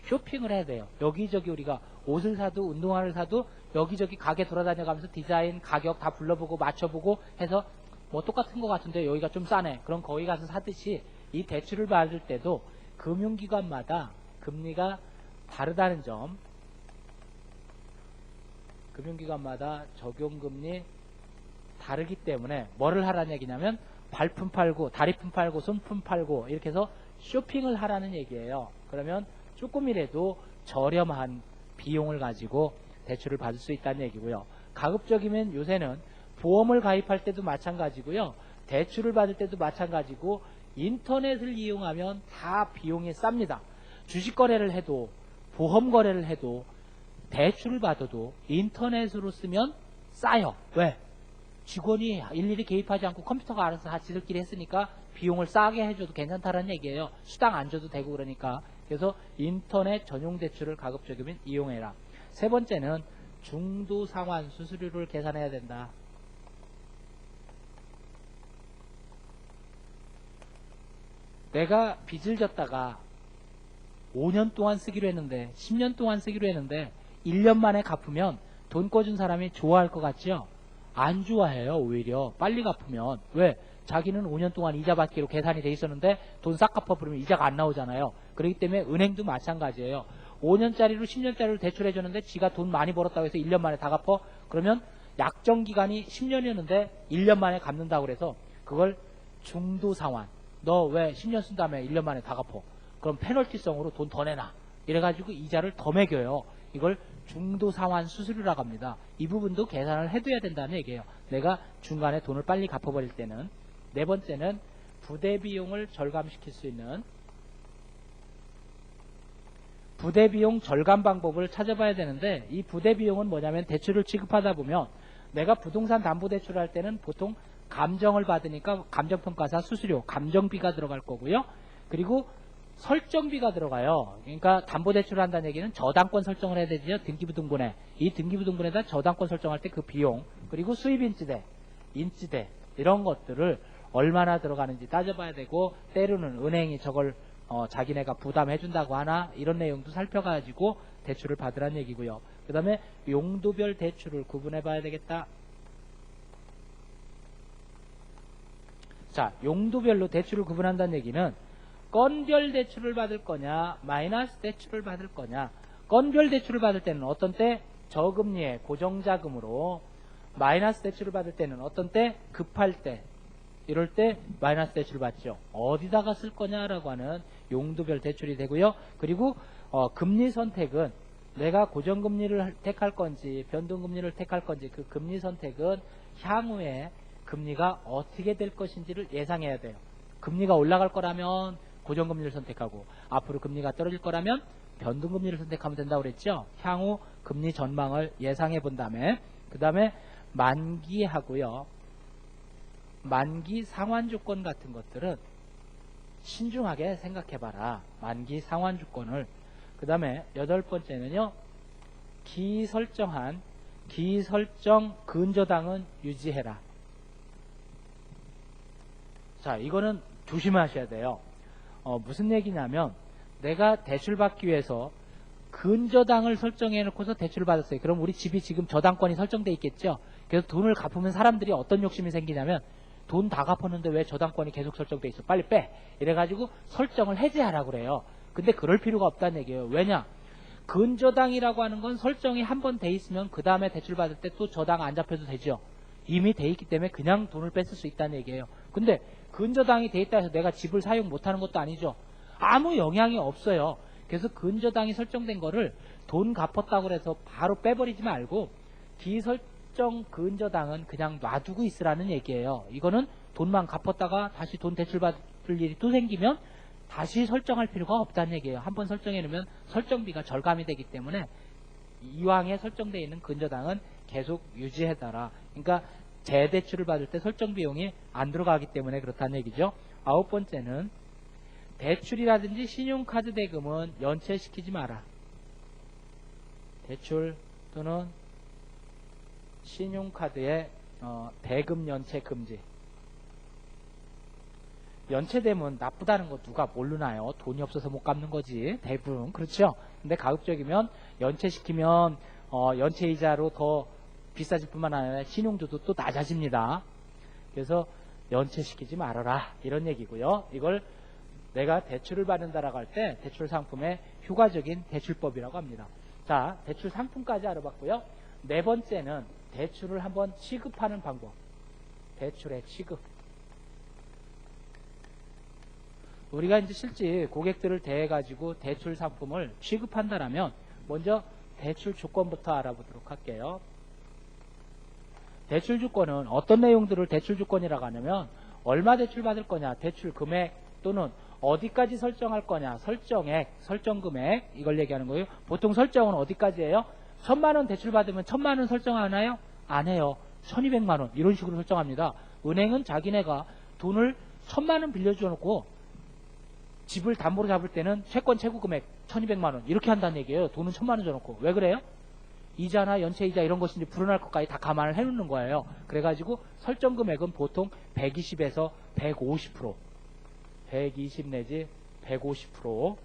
쇼핑을 해야 돼요. 여기저기 우리가 옷을 사도 운동화를 사도 여기저기 가게 돌아다녀가면서 디자인, 가격 다 불러보고 맞춰보고 해서 뭐 똑같은 것 같은데 여기가 좀 싸네. 그럼 거기 가서 사듯이 이 대출을 받을 때도 금융기관마다 금리가 다르다는 점 금융기관마다 적용금리 다르기 때문에 뭐를 하라는 얘기냐면 발품 팔고 다리품 팔고 손품 팔고 이렇게 해서 쇼핑을 하라는 얘기예요. 그러면 조금이라도 저렴한 비용을 가지고 대출을 받을 수 있다는 얘기고요. 가급적이면 요새는 보험을 가입할 때도 마찬가지고요. 대출을 받을 때도 마찬가지고 인터넷을 이용하면 다 비용이 쌉니다. 주식 거래를 해도 보험 거래를 해도 대출을 받아도 인터넷으로 쓰면 싸요. 왜? 직원이 일일이 개입하지 않고 컴퓨터가 알아서 다 지들끼리 했으니까 비용을 싸게 해줘도 괜찮다는 얘기예요. 수당 안 줘도 되고 그러니까. 그래서 인터넷 전용 대출을 가급적이면 이용해라. 세 번째는 중도상환 수수료를 계산해야 된다. 내가 빚을 졌다가 5년 동안 쓰기로 했는데 10년 동안 쓰기로 했는데 1년 만에 갚으면 돈 꿔준 사람이 좋아할 것 같죠? 안 좋아해요. 오히려 빨리 갚으면. 왜? 자기는 5년 동안 이자 받기로 계산이 돼 있었는데 돈 싹 갚아버리면 이자가 안 나오잖아요. 그렇기 때문에 은행도 마찬가지예요. 5년짜리로 10년짜리로 대출해줬는데 지가 돈 많이 벌었다고 해서 1년 만에 다 갚아? 그러면 약정기간이 10년이었는데 1년 만에 갚는다고 그래서 그걸 중도상환. 너 왜 10년 쓴 다음에 1년 만에 다 갚아? 그럼 페널티성으로 돈 더 내놔. 이래가지고 이자를 더 매겨요. 이걸 중도상환 수수료라고 합니다. 이 부분도 계산을 해둬야 된다는 얘기예요. 내가 중간에 돈을 빨리 갚아버릴 때는. 네 번째는 부대비용을 절감시킬 수 있는 부대비용 절감 방법을 찾아봐야 되는데 이 부대비용은 뭐냐면 대출을 지급하다 보면 내가 부동산 담보대출을 할 때는 보통 감정을 받으니까 감정평가사 수수료, 감정비가 들어갈 거고요. 그리고 설정비가 들어가요. 그러니까 담보대출을 한다는 얘기는 저당권 설정을 해야 되죠. 등기부등본에. 이 등기부등본에다 저당권 설정할 때 그 비용, 그리고 수입인지대, 인지대 이런 것들을 얼마나 들어가는지 따져봐야 되고 때로는 은행이 저걸 자기네가 부담해준다고 하나 이런 내용도 살펴가지고 대출을 받으라는 얘기고요. 그 다음에 용도별 대출을 구분해봐야 되겠다. 자, 용도별로 대출을 구분한다는 얘기는 건별 대출을 받을 거냐 마이너스 대출을 받을 거냐. 건별 대출을 받을 때는 어떤 때 저금리에 고정자금으로, 마이너스 대출을 받을 때는 어떤 때 급할 때, 이럴 때 마이너스 대출을 받죠. 어디다가 쓸 거냐라고 하는 용도별 대출이 되고요. 그리고 금리 선택은 내가 고정금리를 택할 건지 변동금리를 택할 건지 그 금리 선택은 향후에 금리가 어떻게 될 것인지를 예상해야 돼요. 금리가 올라갈 거라면 고정금리를 선택하고 앞으로 금리가 떨어질 거라면 변동금리를 선택하면 된다고 그랬죠. 향후 금리 전망을 예상해 본 다음에 그 다음에 만기하고요. 만기 상환 조건 같은 것들은 신중하게 생각해봐라. 만기 상환 조건을. 그 다음에 여덟 번째는요. 기설정 근저당은 유지해라. 자, 이거는 조심하셔야 돼요. 무슨 얘기냐면 내가 대출 받기 위해서 근저당을 설정해 놓고서 대출을 받았어요. 그럼 우리 집이 지금 저당권이 설정돼 있겠죠. 그래서 돈을 갚으면 사람들이 어떤 욕심이 생기냐면 돈 다 갚았는데 왜 저당권이 계속 설정돼 있어? 빨리 빼! 이래가지고 설정을 해제하라고 그래요. 근데 그럴 필요가 없다는 얘기예요. 왜냐? 근저당이라고 하는 건 설정이 한 번 돼 있으면 그 다음에 대출 받을 때 또 저당 안 잡혀도 되죠. 이미 돼 있기 때문에 그냥 돈을 뺐을 수 있다는 얘기예요. 근데 근저당이 돼 있다 해서 내가 집을 사용 못하는 것도 아니죠. 아무 영향이 없어요. 그래서 근저당이 설정된 거를 돈 갚았다고 해서 바로 빼버리지 말고 비설정 근저당은 그냥 놔두고 있으라는 얘기예요. 이거는 돈만 갚았다가 다시 돈 대출 받을 일이 또 생기면 다시 설정할 필요가 없다는 얘기예요. 한번 설정해 놓으면 설정비가 절감이 되기 때문에 이왕에 설정되어 있는 근저당은 계속 유지해달라. 그러니까 재대출을 받을 때 설정 비용이 안 들어가기 때문에 그렇다는 얘기죠. 아홉 번째는 대출이라든지 신용카드 대금은 연체시키지 마라. 대출 또는 신용카드의 대금 연체 금지. 연체되면 나쁘다는 거 누가 모르나요? 돈이 없어서 못 갚는 거지. 대부분 그렇죠. 근데 가급적이면 연체시키면 연체이자로 더 비싸질 뿐만 아니라 신용도도 또 낮아집니다. 그래서 연체시키지 말아라 이런 얘기고요. 이걸 내가 대출을 받는다라고 할 때 대출 상품의 효과적인 대출법이라고 합니다. 자, 대출 상품까지 알아봤고요. 네 번째는 대출을 한번 취급하는 방법. 대출의 취급. 우리가 이제 실제 고객들을 대해 가지고 대출 상품을 취급한다라면 먼저 대출 조건부터 알아보도록 할게요. 대출 조건은 어떤 내용들을 대출 조건이라고 하냐면 얼마 대출 받을 거냐, 대출 금액 또는 어디까지 설정할 거냐, 설정액, 설정금액 이걸 얘기하는 거예요. 보통 설정은 어디까지예요? 1000만원 대출 받으면 1000만원 설정하나요? 안 해요. 1200만원 이런 식으로 설정합니다. 은행은 자기네가 돈을 1000만원 빌려줘 놓고 집을 담보로 잡을 때는 채권 채구 금액 1200만원 이렇게 한다는 얘기예요. 돈은 1000만원 줘놓고. 왜 그래요? 이자나 연체이자 이런 것이 이제 불어날 것까지 다 감안을 해놓는 거예요. 그래가지고 설정 금액은 보통 120에서 150%, 120 내지 150%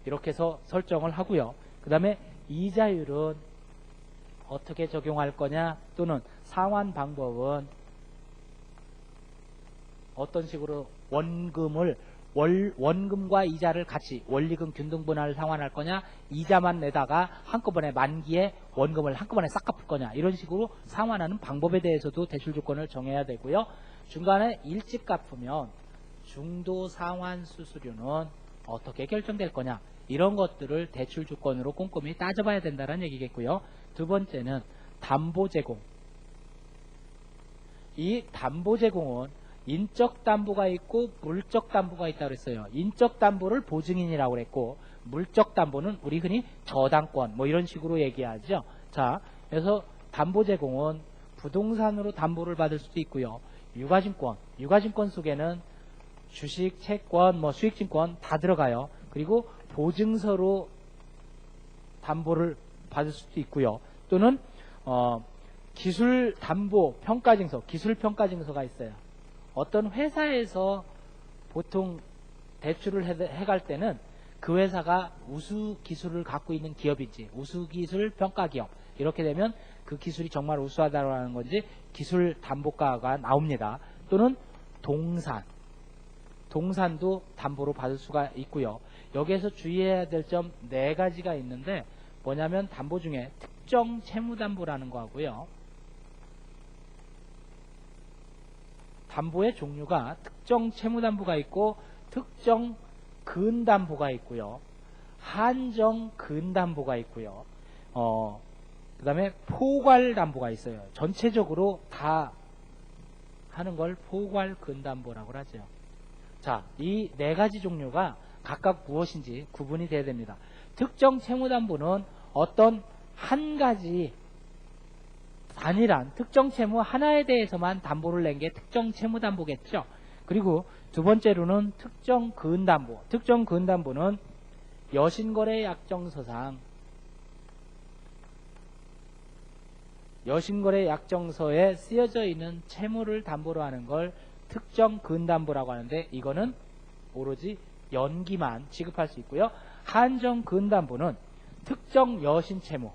이렇게 해서 설정을 하고요. 그 다음에 이자율은 어떻게 적용할 거냐 또는 상환 방법은 어떤 식으로 원금과 이자를 같이 원리금 균등분할을 상환할 거냐, 이자만 내다가 한꺼번에 만기에 원금을 한꺼번에 싹 갚을 거냐 이런 식으로 상환하는 방법에 대해서도 대출 조건을 정해야 되고요. 중간에 일찍 갚으면 중도 상환 수수료는 어떻게 결정될 거냐 이런 것들을 대출 조건으로 꼼꼼히 따져봐야 된다는 얘기겠고요. 두 번째는 담보 제공. 이 담보 제공은 인적 담보가 있고 물적 담보가 있다고 그랬어요. 인적 담보를 보증인이라고 그랬고 물적 담보는 우리 흔히 저당권 뭐 이런 식으로 얘기하죠. 자, 그래서 담보 제공은 부동산으로 담보를 받을 수도 있고요. 유가증권 속에는 주식, 채권, 뭐 수익증권 다 들어가요. 그리고 보증서로 담보를 받을 수도 있고요. 또는 기술 담보 평가증서, 기술 평가증서가 있어요. 어떤 회사에서 보통 대출을 해갈 때는 그 회사가 우수 기술을 갖고 있는 기업인지 우수 기술 평가 기업 이렇게 되면 그 기술이 정말 우수하다는 건지 기술 담보가가 나옵니다. 또는 동산도 담보로 받을 수가 있고요. 여기에서 주의해야 될 점 4가지가 있는데 뭐냐면 담보 중에 특정 채무담보라는 거 하고요. 담보의 종류가 특정 채무담보가 있고 특정 근담보가 있고요. 한정 근담보가 있고요. 그 다음에 포괄담보가 있어요. 전체적으로 다 하는 걸 포괄 근담보라고 하죠. 자, 이 4가지 종류가 각각 무엇인지 구분이 돼야 됩니다. 특정 채무담보는 어떤 한 가지 단일한 특정 채무 하나에 대해서만 담보를 낸 게 특정 채무담보겠죠. 그리고 두 번째로는 특정 근담보. 특정 근담보는 여신거래 약정서상 여신거래 약정서에 쓰여져 있는 채무를 담보로 하는 걸 특정 근담보라고 하는데 이거는 오로지 연기만 지급할 수 있고요. 한정 근담보는 특정 여신 채무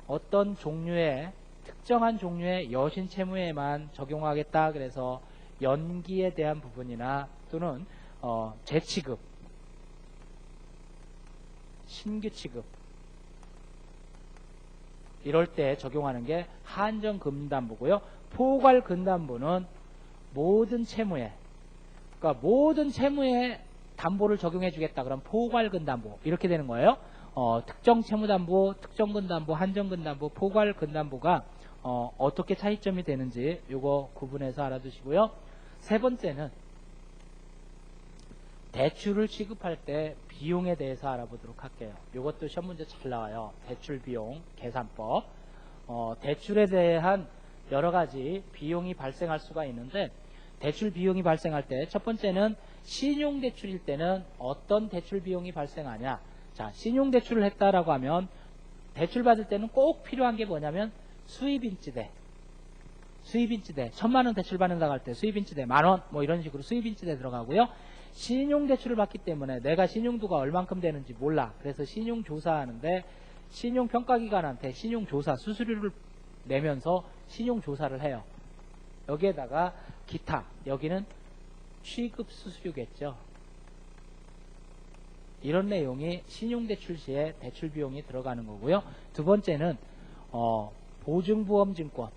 어떤 종류의 특정한 종류의 여신 채무에만 적용하겠다. 그래서 연기에 대한 부분이나 또는 재취급, 신규 취급 이럴 때 적용하는 게 한정 근담보고요. 포괄 근담보는 모든 채무에 그러니까 모든 채무에 담보를 적용해 주겠다. 그럼 포괄 근담보 이렇게 되는 거예요. 특정 채무담보, 특정 근담보, 한정 근담보, 포괄 근담보가 어떻게 차이점이 되는지 요거 구분해서 알아두시고요. 세 번째는 대출을 취급할 때 비용에 대해서 알아보도록 할게요. 요것도 시험 문제 잘 나와요. 대출 비용 계산법. 대출에 대한 여러 가지 비용이 발생할 수가 있는데 대출 비용이 발생할 때 첫 번째는 신용대출일 때는 어떤 대출 비용이 발생하냐. 자, 신용대출을 했다라고 하면 대출 받을 때는 꼭 필요한 게 뭐냐면 수입인지대 1000만원 대출 받는다고 할 때 수입인지대 만원 뭐 이런 식으로 수입인지대 들어가고요. 신용대출을 받기 때문에 내가 신용도가 얼만큼 되는지 몰라. 그래서 신용조사하는데 신용평가기관한테 신용조사 수수료를 내면서 신용조사를 해요. 여기에다가 기타, 여기는 취급수수료겠죠. 이런 내용이 신용대출 시에 대출 비용이 들어가는 거고요. 두 번째는 보증보험증권.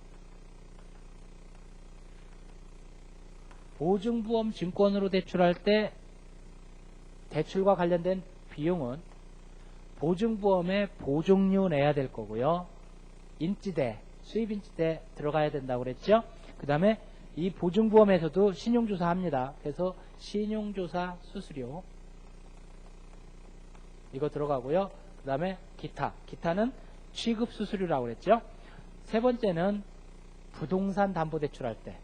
보증보험증권으로 대출할 때 대출과 관련된 비용은 보증보험에 보증료 내야 될 거고요. 인지대, 수입인지대 들어가야 된다고 그랬죠. 그 다음에 이 보증보험에서도 신용조사 합니다. 그래서 신용조사 수수료 이거 들어가고요. 그 다음에 기타는 취급수수료라고 그랬죠. 세 번째는 부동산 담보대출할 때.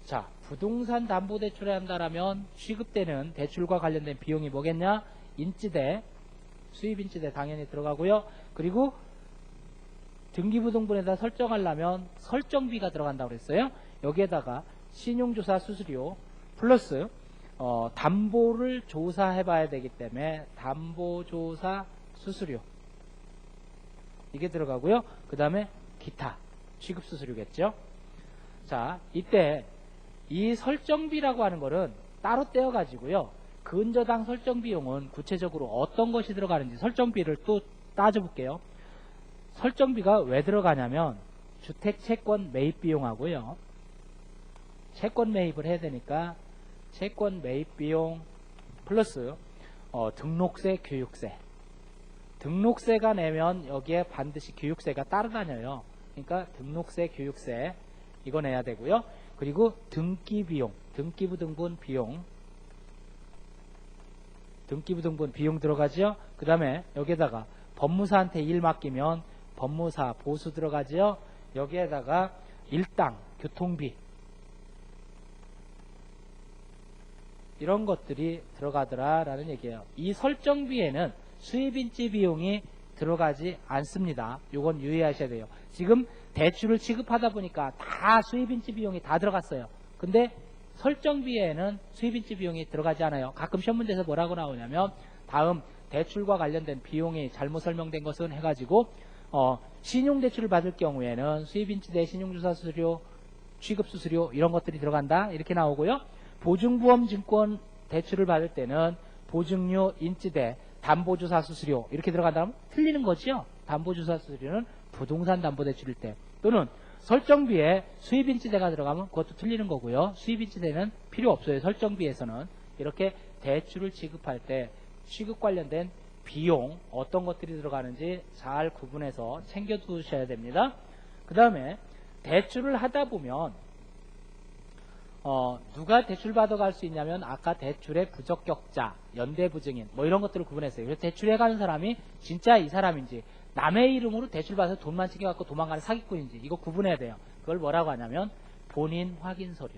자, 부동산 담보대출을 한다라면 취급되는 대출과 관련된 비용이 뭐겠냐? 인지대, 수입인지대 당연히 들어가고요. 그리고 등기부등본에다 설정하려면 설정비가 들어간다고 그랬어요. 여기에다가 신용조사 수수료 플러스 담보를 조사해 봐야 되기 때문에 담보조사 수수료 이게 들어가고요. 그 다음에 기타 취급수수료겠죠. 자, 이때 이 설정비라고 하는 거는 따로 떼어 가지고요. 근저당 설정비용은 구체적으로 어떤 것이 들어가는지 설정비를 또 따져볼게요. 설정비가 왜 들어가냐면 주택 채권 매입 비용하고요. 채권 매입을 해야 되니까 채권 매입 비용 플러스 등록세, 교육세. 등록세가 내면 여기에 반드시 교육세가 따라다녀요. 그러니까 등록세, 교육세 이거 내야 되고요. 그리고 등기 비용, 등기부등본 비용. 등기부등본 비용 들어가죠. 그 다음에 여기에다가 법무사한테 일 맡기면 법무사 보수 들어가죠. 여기에다가 일당, 교통비 이런 것들이 들어가더라라는 얘기예요. 이 설정비에는 수입인지 비용이 들어가지 않습니다. 요건 유의하셔야 돼요. 지금 대출을 취급하다 보니까 다 수입인지 비용이 다 들어갔어요. 근데 설정비에는 수입인지 비용이 들어가지 않아요. 가끔 시험 문제에서 뭐라고 나오냐면 다음 대출과 관련된 비용이 잘못 설명된 것은 해가지고 신용대출을 받을 경우에는 수입인지대, 신용조사 수수료, 취급수수료 이런 것들이 들어간다 이렇게 나오고요. 보증보험증권 대출을 받을 때는 보증료, 인지대, 담보조사 수수료 이렇게 들어간다면 틀리는 거죠. 담보조사 수수료는 부동산 담보대출일 때 또는 설정비에 수입인지대가 들어가면 그것도 틀리는 거고요. 수입인지대는 필요 없어요. 설정비에서는 이렇게 대출을 지급할 때 취급 관련된 비용 어떤 것들이 들어가는지 잘 구분해서 챙겨두셔야 됩니다. 그 다음에 대출을 하다 보면 누가 대출 받아갈 수 있냐면 아까 대출의 부적격자, 연대부증인 뭐 이런 것들을 구분했어요. 그래서 대출해가는 사람이 진짜 이 사람인지 남의 이름으로 대출 받아서 돈만 챙겨갖고 도망가는 사기꾼인지 이거 구분해야 돼요. 그걸 뭐라고 하냐면 본인 확인 서류.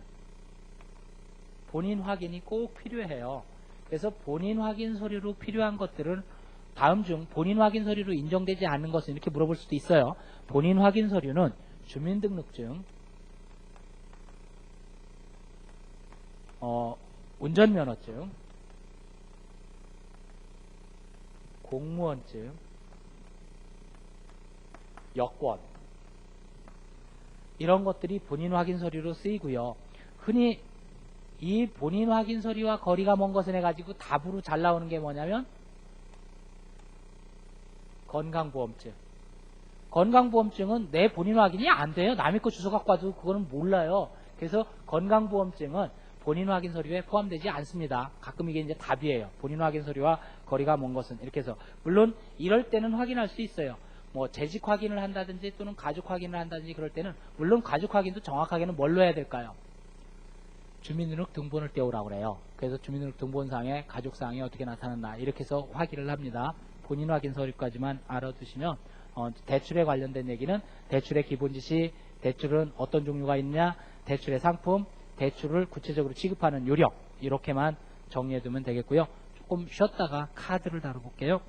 본인 확인이 꼭 필요해요. 그래서 본인 확인 서류로 필요한 것들은 다음 중 본인 확인 서류로 인정되지 않는 것은 이렇게 물어볼 수도 있어요. 본인 확인 서류는 주민등록증, 운전면허증, 공무원증, 여권 이런 것들이 본인 확인 서류로 쓰이고요. 흔히 이 본인 확인 서류와 거리가 먼 것을 해가지고 답으로 잘 나오는 게 뭐냐면 건강보험증. 건강보험증은 내 본인 확인이 안 돼요. 남의 거 주소 갖고 와도 그거는 몰라요. 그래서 건강보험증은 본인 확인 서류에 포함되지 않습니다. 가끔 이게 이제 답이에요. 본인 확인 서류와 거리가 먼 것은 이렇게 해서 물론 이럴 때는 확인할 수 있어요. 뭐 재직 확인을 한다든지 또는 가족 확인을 한다든지 그럴 때는 물론 가족 확인도 정확하게는 뭘로 해야 될까요? 주민등록 등본을 떼오라고 그래요. 그래서 주민등록 등본상에 가족사항이 어떻게 나타났나 이렇게 해서 확인을 합니다. 본인 확인 서류까지만 알아두시면 대출에 관련된 얘기는 대출의 기본 지시, 대출은 어떤 종류가 있냐, 대출의 상품, 대출을 구체적으로 취급하는 요령 이렇게만 정리해두면 되겠고요. 조금 쉬었다가 카드를 다뤄볼게요.